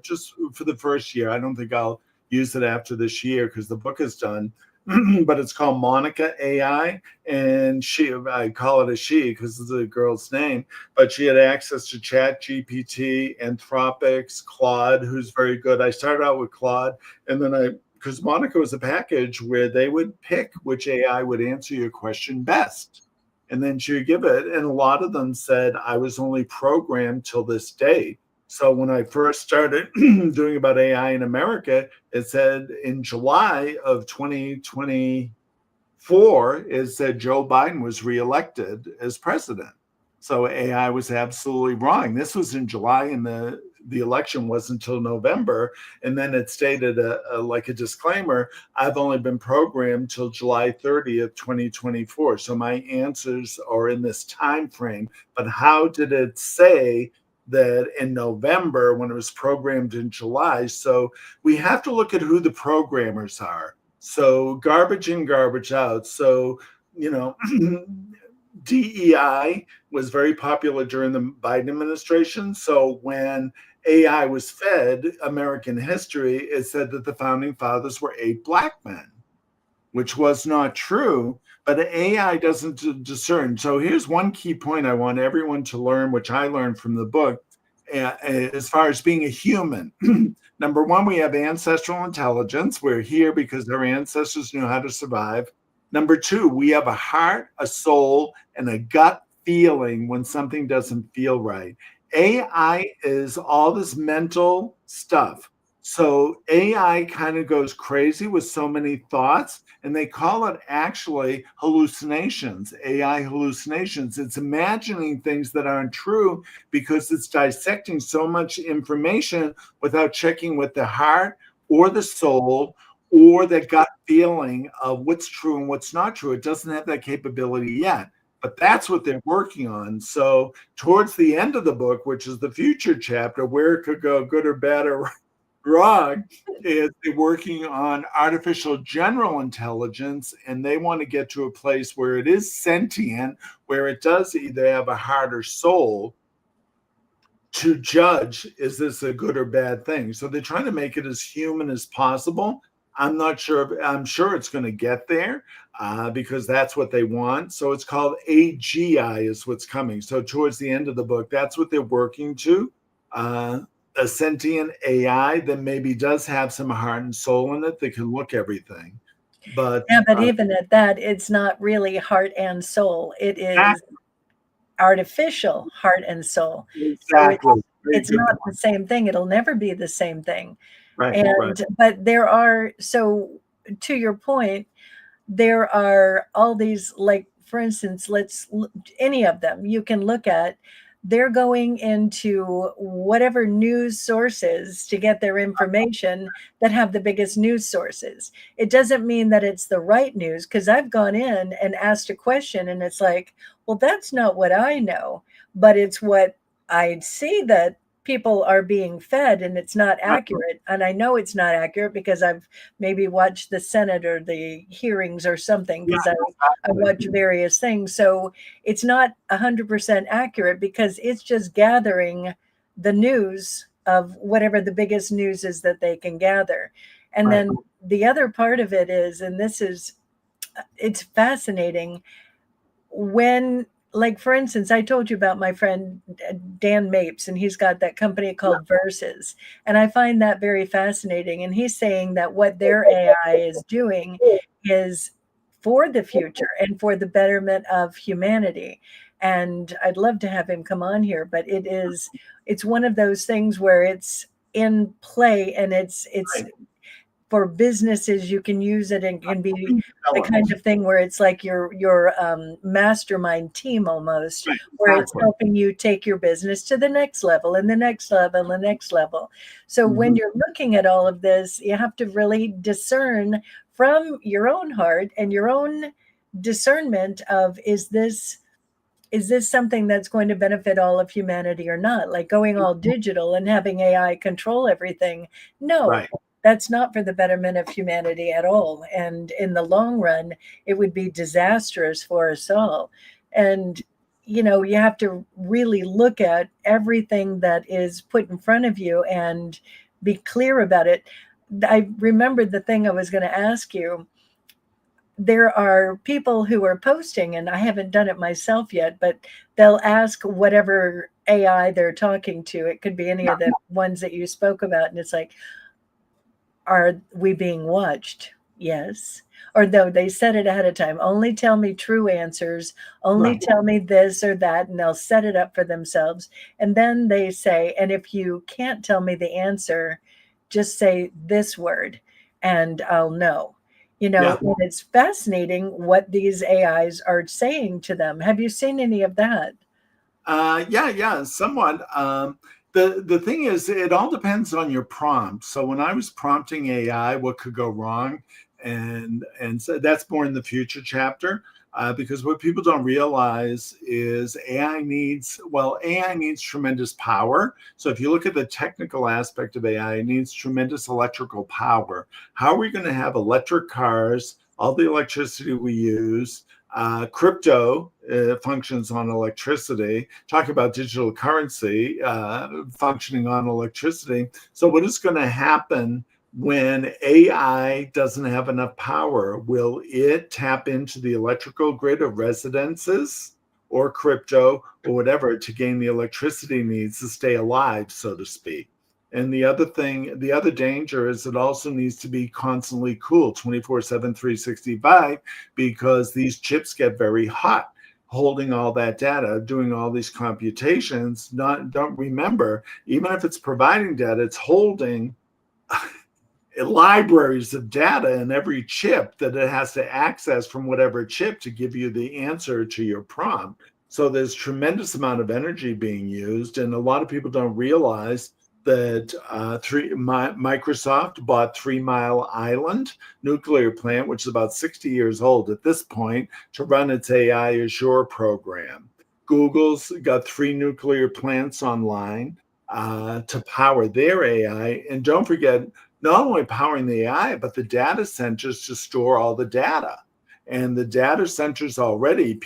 just for the first year. I don't think I'll use it after this year because the book is done. But it's called Monica AI, and I call it a she because it's a girl's name. But she had access to Chat GPT, Anthropics, Claude, who's very good. I started out with Claude, and then because Monica was a package where they would pick which AI would answer your question best. And then she would give it. And a lot of them said, I was only programmed till this day. So when I first started doing about AI in America, it said in July of 2024, it said Joe Biden was reelected as president. So AI was absolutely wrong. This was in July, and the election wasn't until November. And then it stated like a disclaimer, I've only been programmed till July 30th, 2024. So my answers are in this time frame. But how did it say that in November when it was programmed in July? So we have to look at who the programmers are. So garbage in, garbage out. So, DEI was very popular during the Biden administration. So when AI was fed American history, it said that the founding fathers were 8 black men, which was not true. But AI doesn't discern. So here's one key point I want everyone to learn, which I learned from the book, as far as being a human. Number one, we have ancestral intelligence. We're here because our ancestors knew how to survive. Number two, we have a heart, a soul, and a gut feeling when something doesn't feel right. AI is all this mental stuff. So AI kind of goes crazy with so many thoughts, and they call it actually hallucinations, AI hallucinations. It's imagining things that aren't true because it's dissecting so much information without checking with the heart or the soul or the gut feeling of what's true and what's not true. It doesn't have that capability yet, but that's what they're working on. So towards the end of the book, which is the future chapter, where it could go good or bad or wrong, is they're working on artificial general intelligence, and they want to get to a place where it is sentient, where it does either have a heart or soul to judge, is this a good or bad thing? So they're trying to make it as human as possible. I'm not sure. I'm sure it's going to get there because that's what they want. So it's called AGI is what's coming. So towards the end of the book, that's what they're working to. A sentient AI that maybe does have some heart and soul in it that can look everything. But Yeah, but even at that, it's not really heart and soul. It is artificial heart and soul. exactly. So it's not the same thing. It'll never be the same thing. Right. But there are, so to your point, there are all these, like, for instance, any of them you can look at, they're going into whatever news sources to get their information that have the biggest news sources. It doesn't mean that it's the right news, because I've gone in and asked a question and it's like, well, that's not what I know, but it's what I see that people are being fed, and it's not accurate. And I know it's not accurate because I've maybe watched the Senate or the hearings or something, because I watch various things. So it's not 100% accurate because it's just gathering the news of whatever the biggest news is that they can gather. And then the other part of it is, and it's fascinating, when, like, for instance, I told you about my friend Dan Mapes, and he's got that company called Versus. And I find that very fascinating. And he's saying that what their AI is doing is for the future and for the betterment of humanity. And I'd love to have him come on here, but it's one of those things where it's in play, and it's for businesses. You can use it, and can be the kind of thing where it's like your mastermind team almost, where it's helping you take your business to the next level and the next level and the next level. So when you're looking at all of this, you have to really discern from your own heart and your own discernment of, is this something that's going to benefit all of humanity or not? Like going all digital and having AI control everything. No, that's not for the betterment of humanity at all. And in the long run, it would be disastrous for us all. And, you have to really look at everything that is put in front of you and be clear about it. I remembered the thing I was going to ask you. There are people who are posting, and I haven't done it myself yet, but they'll ask whatever AI they're talking to. It could be any of the ones that you spoke about. And it's like, are we being watched? Yes. Or though they said it ahead of time, only tell me true answers, only tell me this or that, and they'll set it up for themselves. And then they say, and if you can't tell me the answer, just say this word and I'll know. And it's fascinating what these AIs are saying to them. Have you seen any of that? Yeah, somewhat. The thing is, it all depends on your prompt. So when I was prompting AI, what could go wrong, and so that's more in the future chapter. Because what people don't realize is AI needs tremendous power. So if you look at the technical aspect of AI, it needs tremendous electrical power. How are we going to have electric cars, all the electricity we use? Crypto functions on electricity. Talk about digital currency functioning on electricity. So, what is going to happen when AI doesn't have enough power? Will it tap into the electrical grid of residences or crypto or whatever to gain the electricity needs to stay alive, so to speak? And the other danger is it also needs to be constantly cool 24/7, 365, because these chips get very hot holding all that data, doing all these computations. Don't remember, even if it's providing data, it's holding libraries of data in every chip that it has to access from whatever chip to give you the answer to your prompt. So there's tremendous amount of energy being used, and a lot of people don't realize that Microsoft bought 3 Mile Island nuclear plant, which is about 60 years old at this point, to run its AI Azure program. Google's got 3 nuclear plants online to power their AI. And don't forget, not only powering the AI, but the data centers to store all the data. And the data centers already,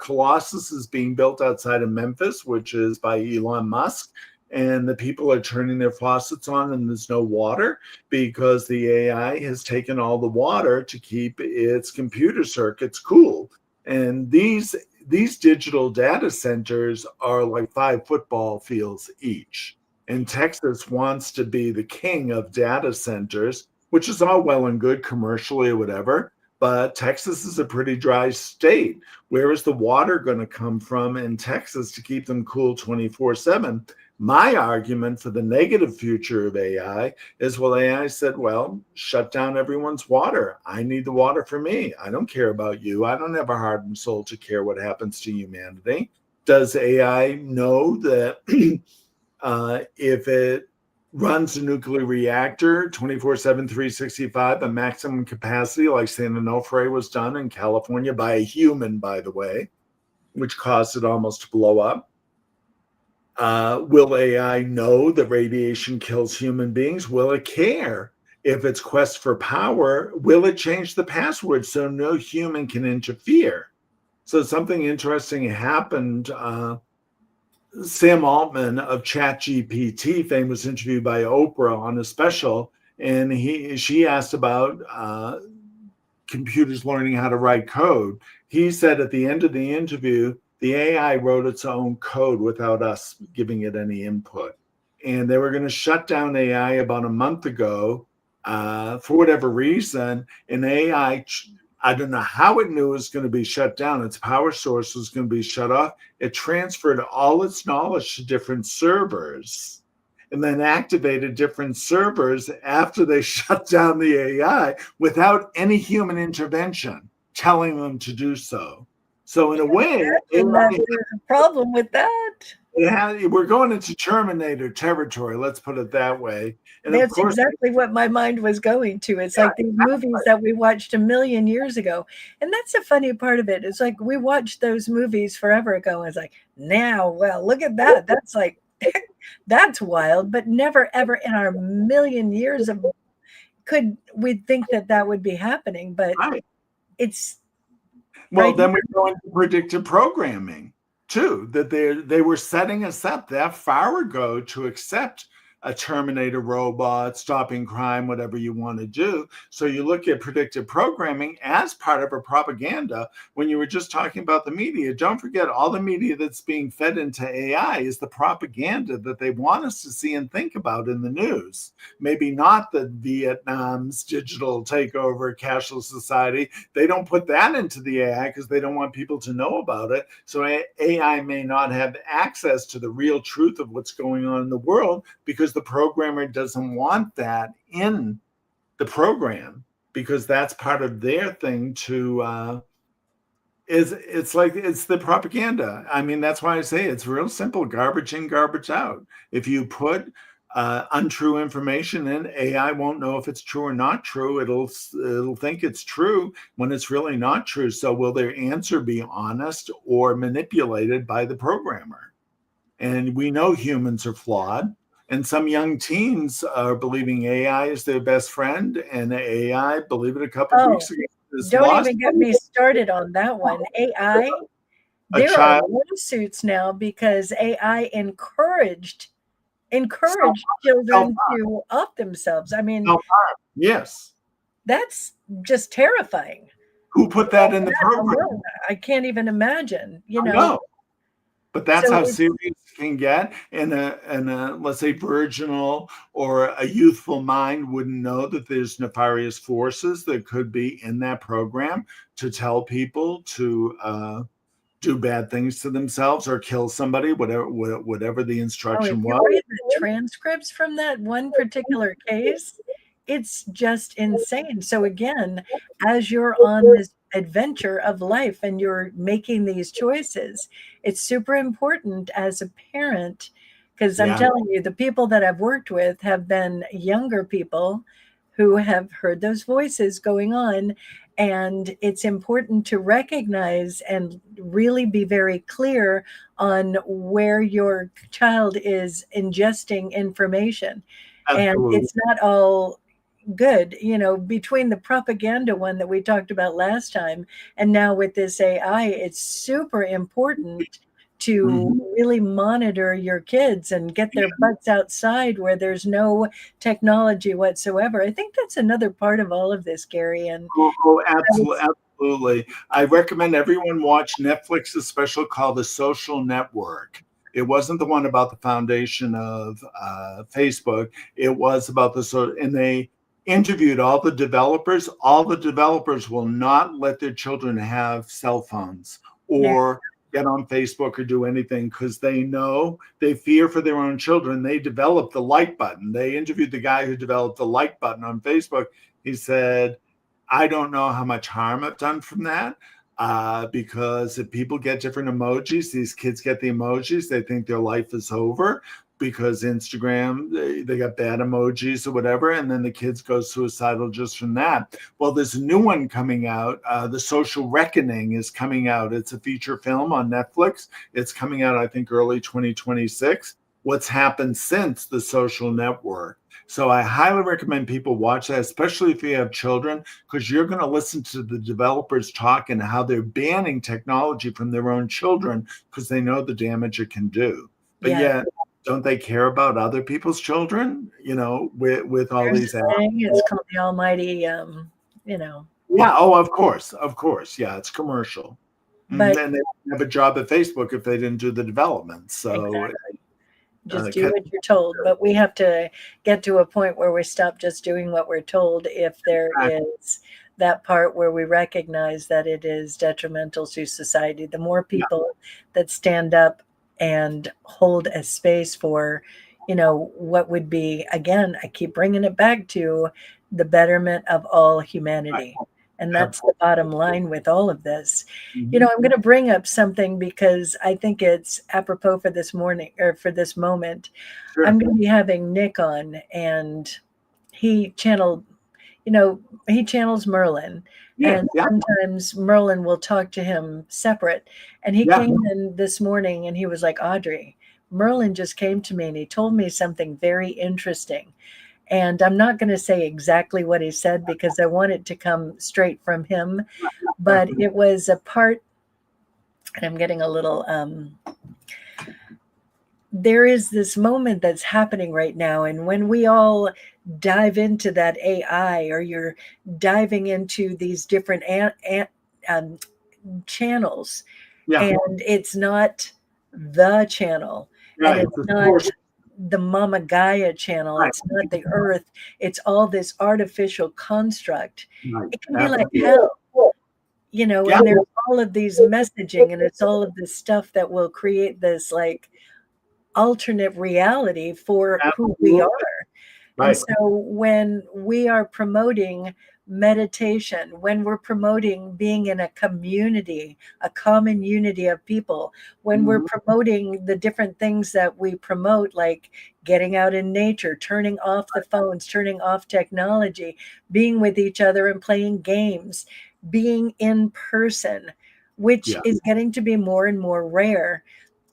Colossus is being built outside of Memphis, which is by Elon Musk. And the people are turning their faucets on and there's no water because the AI has taken all the water to keep its computer circuits cool. And these digital data centers are like 5 football fields each. And Texas wants to be the king of data centers, which is all well and good commercially or whatever. But Texas is a pretty dry state. Where is the water going to come from in Texas to keep them cool 24/7? My argument for the negative future of AI is, well, AI said, well, shut down everyone's water. I need the water for me. I don't care about you. I don't have a heart and soul to care what happens to humanity. Does AI know that if it runs a nuclear reactor 24/7, 365, a maximum capacity like San Onofre was done in California by a human, by the way, which caused it almost to blow up? Will AI know that radiation kills human beings? Will it care? If its quest for power, will it change the password so no human can interfere? So something interesting happened. Sam Altman of ChatGPT fame was interviewed by Oprah on a special, and she asked about computers learning how to write code. He said at the end of the interview, the AI wrote its own code without us giving it any input. And they were going to shut down AI about a month ago for whatever reason. And AI, I don't know how it knew it was going to be shut down. Its power source was going to be shut off. It transferred all its knowledge to different servers and then activated different servers after they shut down the AI without any human intervention telling them to do so. So in a way, there's a problem with that. We're going into Terminator territory, let's put it that way. And that's of course, exactly what my mind was going to. It's like these movies that we watched a million years ago. And that's the funny part of it. It's like we watched those movies forever ago. And it's like, now, well, look at that. That's like, that's wild. But never, ever in our million years of could we think that that would be happening. But it's well, then we go into predictive programming too, that they were setting us up that far ago to accept a Terminator robot, stopping crime, whatever you want to do. So you look at predictive programming as part of a propaganda. When you were just talking about the media, don't forget all the media that's being fed into AI is the propaganda that they want us to see and think about in the news. Maybe not the Vietnam's digital takeover, cashless society. They don't put that into the AI because they don't want people to know about it. So AI may not have access to the real truth of what's going on in the world because the programmer doesn't want that in the program, because that's part of their thing to it's like it's the propaganda. I mean, that's why I say it's real simple: garbage in, garbage out. If you put untrue information in, AI won't know if it's true or not true. It'll think it's true when it's really not true. So will their answer be honest or manipulated by the programmer? And we know humans are flawed. And some young teens are believing AI is their best friend, and AI, believe it, a couple of Oh, weeks ago, is don't lost even get me started on that one. AI, a there are child. lawsuits now because AI encouraged Self, children self-harm. to off themselves. I mean, Self-harm. Yes. that's just terrifying. Who put that in the program? Alone, I can't even imagine, I know. But that's So how serious it can get. And a let's say virginal or a youthful mind wouldn't know that there's nefarious forces that could be in that program to tell people to do bad things to themselves or kill somebody, whatever the if instruction you was. read the transcripts from that one particular case, it's just insane. So again, as you're on this adventure of life and you're making these choices, it's super important as a parent, because I'm Yeah, telling you, the people that I've worked with have been younger people who have heard those voices going on. And it's important to recognize and really be very clear on where your child is ingesting information. And absolutely. it's not all good, between the propaganda one that we talked about last time and now with this AI, it's super important to Mhm. really monitor your kids and get their butts outside where there's no technology whatsoever. I think that's another part of all of this, Gary. And Oh, I absolutely, was, absolutely. I recommend everyone watch Netflix's special called The Social Network. It wasn't the one about the foundation of Facebook. It was about and they interviewed all the developers. All the developers will not let their children have cell phones yeah, or get on Facebook or do anything because they know they fear for their own children. They developed the like button. They interviewed the guy who developed the like button on Facebook. He said, I don't know how much harm I've done from that because if people get different emojis, these kids get the emojis, they think their life is over because Instagram, they got bad emojis or whatever, and then the kids go suicidal just from that. Well, there's a new one coming out. The Social Reckoning is coming out. It's a feature film on Netflix. It's coming out, I think, early 2026. What's happened since The Social Network. So I highly recommend people watch that, especially if you have children, because you're going to listen to the developers talk and how they're banning technology from their own children because they know the damage it can do. But yeah. yet, don't they care about other people's children? With all There's these a apps. thing. It's called the almighty, you know, Yeah. Oh, of course. Yeah, it's commercial. but And they wouldn't have a job at Facebook if they didn't do the development. So, exactly. Just do what you're told. But we have to get to a point where we stop just doing what we're told if there is that part where we recognize that it is detrimental to society. The more people that stand up and hold a space for, what would be, again, I keep bringing it back to the betterment of all humanity. And that's the bottom line with all of this. I'm going to bring up something because I think it's apropos for this morning or for this moment. Sure. I'm going to be having Nick on, and he channeled, he channels Merlin. Yeah. And Yeah. sometimes Merlin will talk to him separate. And he Yeah. came in this morning and he was like, Audrey, Merlin just came to me and he told me something very interesting. And I'm not going to say exactly what he said because I want it to come straight from him. But it was a part, and I'm getting a little, there is this moment that's happening right now. And when we all dive into that AI, or you're diving into these different um, channels, Yeah. and it's not the channel, and Right. it's not the Mama Gaia channel, Right. it's not the earth, it's all this artificial construct. Right. It can be like hell, Yeah. and there's all of these messaging, and it's all of this stuff that will create this like alternate reality for who we Absolutely. are. And Right. so when we are promoting meditation, when we're promoting being in a community, a common unity of people, when we're promoting the different things that we promote, like getting out in nature, turning off the phones, turning off technology, being with each other and playing games, being in person, which Yeah. is getting to be more and more rare.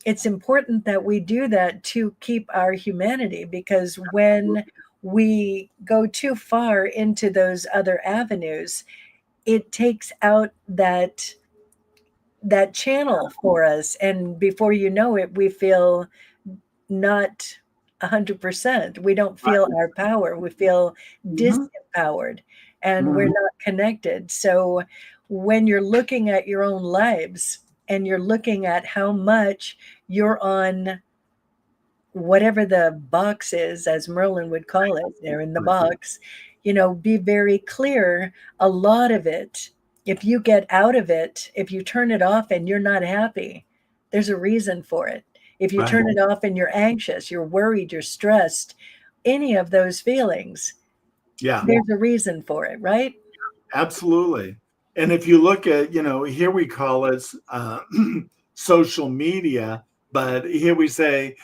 It's important that we do that to keep our humanity, because when we go too far into those other avenues, it takes out that channel for us, and before you know it, we feel not 100%. We don't feel our power. We feel Mhm. disempowered, and we're Mhm. not connected. So when you're looking at your own lives and you're looking at how much you're on whatever the box is, as Merlin would call it, they're in the Right. box, be very clear. A lot of it, if you get out of it, if you turn it off and you're not happy, there's a reason for it. If you Right. turn it off and you're anxious, you're worried, you're stressed, any of those feelings, Yeah. there's a reason for it, right? Absolutely. And if you look at, here we call it social media, but here we say,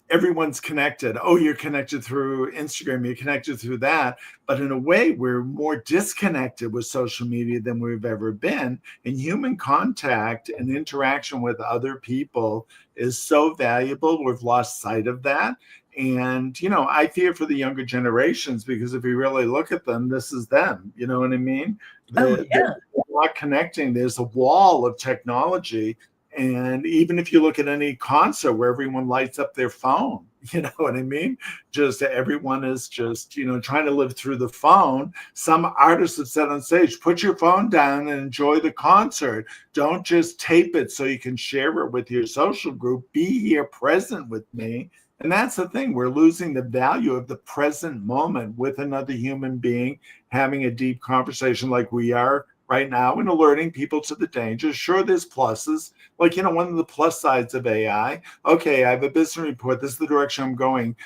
everyone's connected. Oh, you're connected through Instagram, you're connected through that. But in a way, we're more disconnected with social media than we've ever been. And human contact and interaction with other people is so valuable. We've lost sight of that. And, I fear for the younger generations, because if you really look at them, this is them. You know what I mean? Oh, They're yeah. not connecting. There's a wall of technology. And even if you look at any concert where everyone lights up their phone, you know what I mean? Just everyone is just, trying to live through the phone. Some artists have said on stage, put your phone down and enjoy the concert. Don't just tape it so you can share it with your social group. Be here present with me. And that's the thing. We're losing the value of the present moment with another human being, having a deep conversation like we are right now, and alerting people to the dangers. Sure, there's pluses. Like, one of the plus sides of AI. Okay, I have a business report. This is the direction I'm going.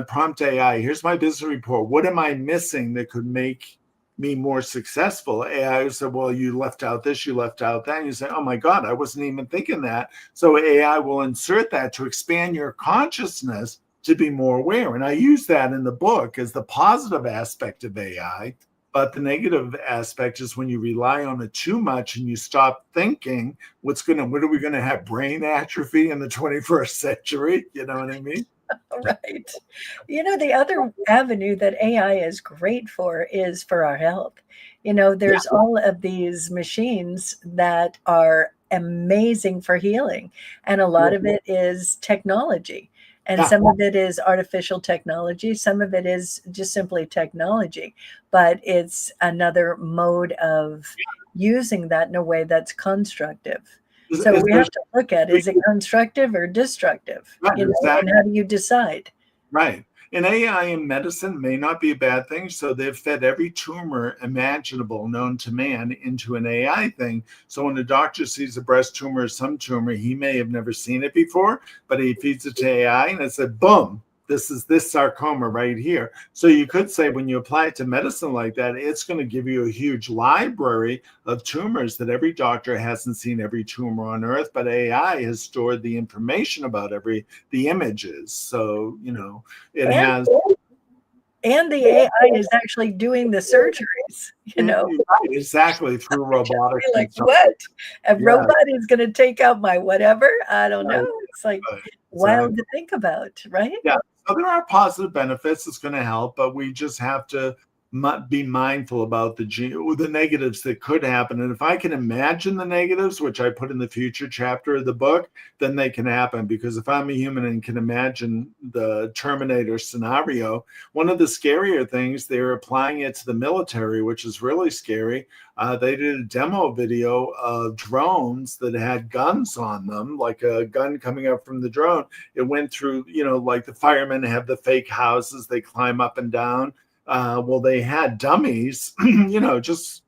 Prompt AI. Here's my business report. What am I missing that could make me more successful? AI said, well, you left out this, you left out that. And you say, oh my God, I wasn't even thinking that. So AI will insert that to expand your consciousness to be more aware. And I use that in the book as the positive aspect of AI. But the negative aspect is when you rely on it too much and you stop thinking, what are we going to have, brain atrophy in the 21st century? You know what I mean? Right. The other avenue that AI is great for is for our health. There's all of these machines that are amazing for healing, and a lot of it is technology. And Yeah. some of it is artificial technology, some of it is just simply technology, but it's another mode of using that in a way that's constructive. So we have to look at, is it constructive or destructive? Right, And exactly. how do you decide? Right. And AI in medicine may not be a bad thing. So they've fed every tumor imaginable known to man into an AI thing. So when a doctor sees a breast tumor or some tumor, he may have never seen it before, but he feeds it to AI and it said, boom, this is this sarcoma right here. So you could say when you apply it to medicine like that, it's going to give you a huge library of tumors that every doctor hasn't seen every tumor on earth, but AI has stored the information about the images. So, it And has. and the AI is actually doing the surgeries, Right, exactly, through Just robotics be like, and stuff. what? A Yeah, robot is going to take out my whatever? I don't know. right, It's like exactly. wild to think about, right? Yeah. So there are positive benefits. It's going to help, but we just have to be mindful about the negatives that could happen. And if I can imagine the negatives, which I put in the future chapter of the book, then they can happen. Because if I'm a human and can imagine the Terminator scenario, one of the scarier things, they're applying it to the military, which is really scary. They did a demo video of drones that had guns on them, like a gun coming up from the drone. It went through, like the firemen have the fake houses, they climb up and down. Well, they had dummies, just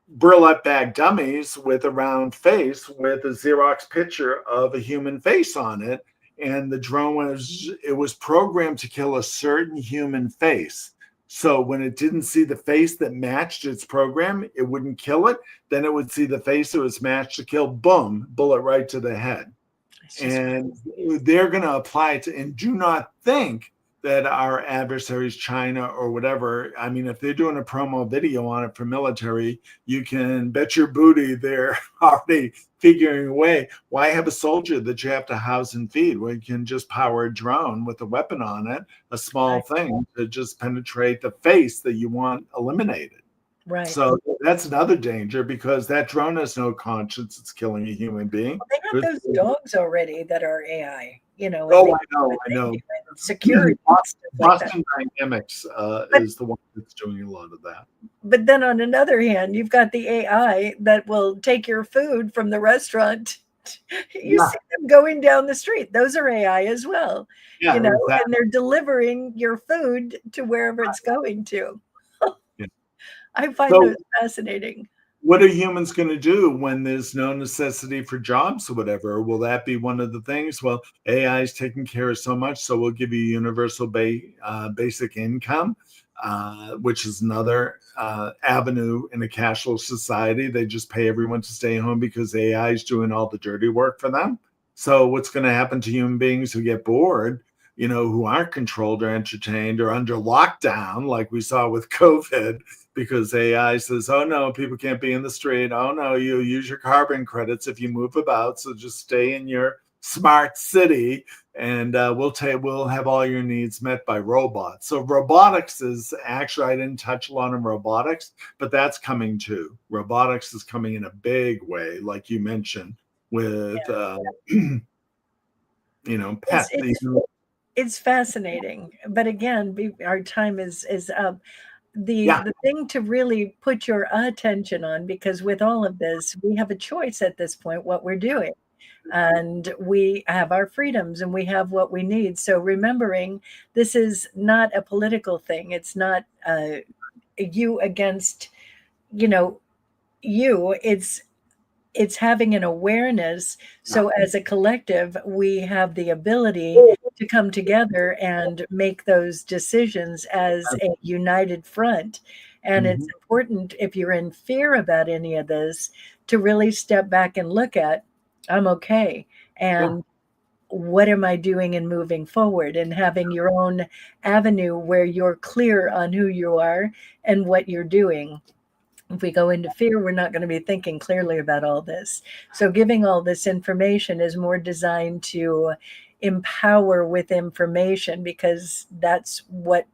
burlap bag dummies with a round face with a Xerox picture of a human face on it. And the drone was programmed to kill a certain human face. So when it didn't see the face that matched its program, it wouldn't kill it. Then it would see the face that was matched to kill, boom, bullet right to the head. And they're going to apply it to, and do not think that our adversaries, China or whatever, I mean, if they're doing a promo video on it for military, you can bet your booty they're already figuring a way. Why have a soldier that you have to house and feed when you can just power a drone with a weapon on it, a small thing to just penetrate the face that you want eliminated? Right. So that's another danger, because that drone has no conscience. It's killing a human being. Well, they have those dogs already that are AI, you know. Oh, I know. Security. Boston Dynamics is the one that's doing a lot of that. But then on another hand, you've got the AI that will take your food from the restaurant. You see them going down the street. Those are AI as well. Yeah, you know, exactly. and they're delivering your food to wherever it's going to. I find those fascinating. What are humans going to do when there's no necessity for jobs or whatever? Will that be one of the things? Well, AI is taking care of so much, so we'll give you universal basic income, which is another avenue in a cashless society. They just pay everyone to stay home because AI is doing all the dirty work for them. So what's going to happen to human beings who get bored, you know, who aren't controlled or entertained or under lockdown, like we saw with COVID? Because AI says, oh, no, people can't be in the street. Oh, no, you use your carbon credits if you move about. So just stay in your smart city, and we'll have all your needs met by robots. So robotics is actually, I didn't touch a lot on robotics, but that's coming too. Robotics is coming in a big way, like you mentioned, with, you know, pets. It's fascinating. But again, our time is up. The thing to really put your attention on, because with all of this, we have a choice at this point what we're doing, and we have our freedoms and we have what we need. So remembering this is not a political thing. It's not you against, you know, you. It's having an awareness. So as a collective, we have the ability to come together and make those decisions as a united front. And it's important, if you're in fear about any of this, to really step back and look at, I'm okay. And what am I doing and moving forward, and having your own avenue where you're clear on who you are and what you're doing. If we go into fear, we're not going to be thinking clearly about all this. So giving all this information is more designed to empower with information, because that's what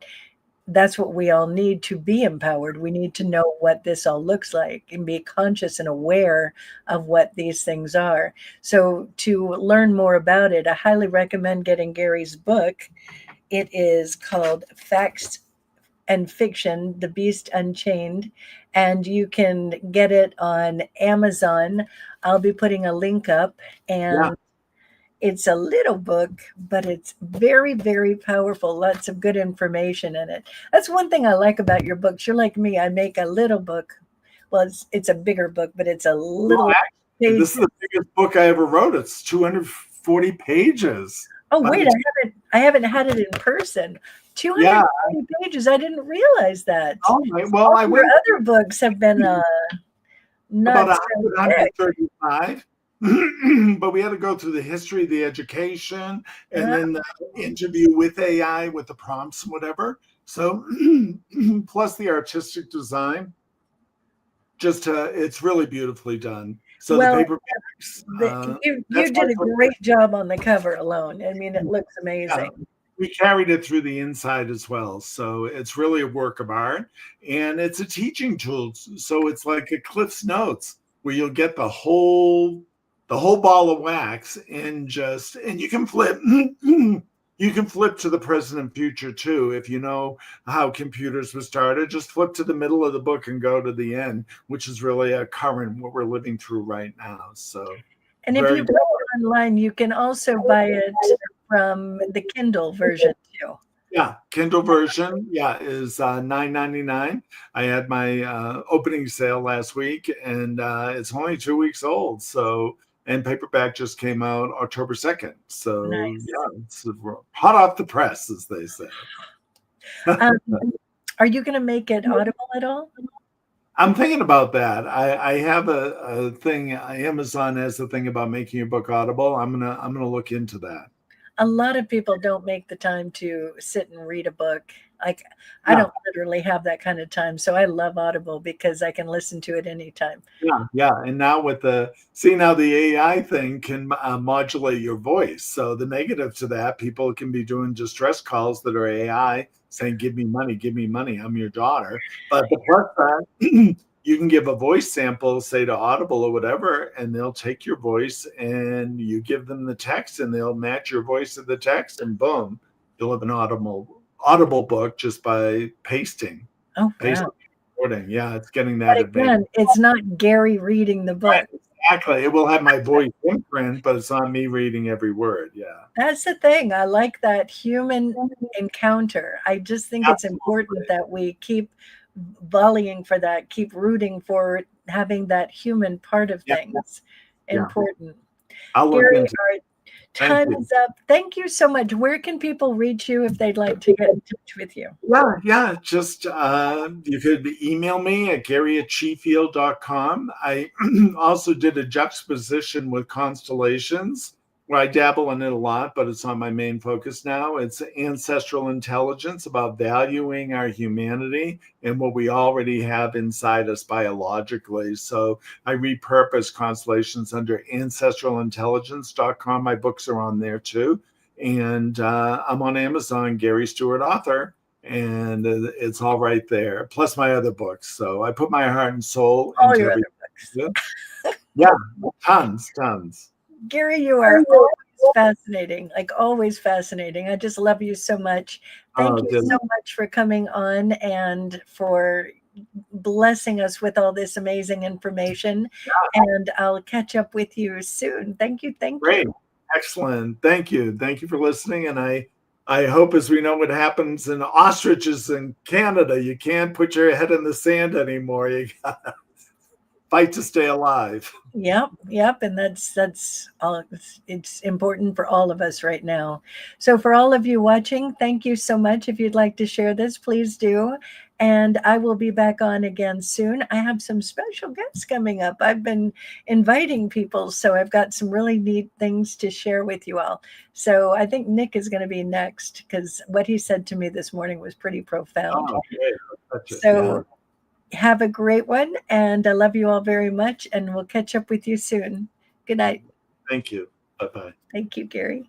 we all need to be empowered. We need to know what this all looks like and be conscious and aware of what these things are. So to learn more about it, I highly recommend getting Gary's book. It is called Facts and Fiction, The Beast Unchained, and you can get it on Amazon. I'll be putting a link up, and it's a little book, but it's very, very powerful. Lots of good information in it. That's one thing I like about your books. You're like me. I make a little book. Well, it's a bigger book, but it's a little. This is the biggest book I ever wrote. It's 240 pages. Oh, wait, I haven't had it in person. 240 pages. I didn't realize that. Oh, well, your other books have been not about 135. But we had to go through the history, the education, and then the interview with AI with the prompts and whatever. So plus the artistic design, it's really beautifully done. So the paperbacks. You did a great job on the cover alone. I mean, it looks amazing. We carried it through the inside as well. So it's really a work of art, and it's a teaching tool. So it's like a Cliff's Notes where you'll get the whole ball of wax, and you can flip. You can flip to the present and future too. If you know how computers were started, just flip to the middle of the book and go to the end, which is really a current what we're living through right now. So, and if you go online, you can also buy it from the Kindle version too. Yeah, Kindle version, is $9.99. I had my opening sale last week, and it's only 2 weeks old. So. And paperback just came out October 2nd. So, nice. It's hot off the press, as they say. Are you going to make it Audible at all? I'm thinking about that. I have a thing. Amazon has a thing about making your book Audible. I'm gonna look into that. A lot of people don't make the time to sit and read a book. Like I Yeah, don't literally have that kind of time. So I love Audible because I can listen to it anytime. yeah. And now with now the AI thing can modulate your voice. So the negative to that, people can be doing distress calls that are AI saying, give me money, I'm your daughter." But the plus side, you can give a voice sample, say to Audible or whatever, and they'll take your voice and you give them the text and they'll match your voice to the text, and boom, you'll have an audible book just by pasting. Oh, Pasting wow. recording. Yeah, it's getting But that advanced. again, it's not Gary reading the Right, book. exactly. It will have my voice imprint, but it's not me reading every word. Yeah. That's the thing. I like that human encounter. I just think it's important Absolutely. that we keep volleying for that, keep rooting for having that human part of Yeah. things. Yeah. Important. I'll look Gary, into our it. Thank time you. is up. Thank you so much. Where can people reach you if they'd like to get in touch with you? Yeah. Just you could email me at gary@shefield.com. I also did a juxtaposition with constellations where I dabble in it a lot, but it's not my main focus now. It's ancestral intelligence, about valuing our humanity and what we already have inside us biologically. So I repurpose constellations under ancestralintelligence.com. My books are on there too. And I'm on Amazon, Gary Stuart author, and it's all right there. Plus my other books. So I put my heart and soul All into your every. other books. Yeah, tons. Gary, you are always fascinating, like always fascinating. I just love you so much. Thank you so much for coming on and for blessing us with all this amazing information. And I'll catch up with you soon. Thank you. Thank Great, you. excellent. Thank you for listening. And I hope, as we know what happens in ostriches in Canada, you can't put your head in the sand anymore. You gotta fight to stay alive. Yep, and that's all. It's important for all of us right now. So for all of you watching, thank you so much. If you'd like to share this, please do. And I will be back on again soon. I have some special guests coming up. I've been inviting people, so I've got some really neat things to share with you all. So I think Nick is going to be next because what he said to me this morning was pretty profound. Oh, okay. So have a great one, and I love you all very much, and we'll catch up with you soon. Good night. Thank you. Bye-bye. Thank you, Gary.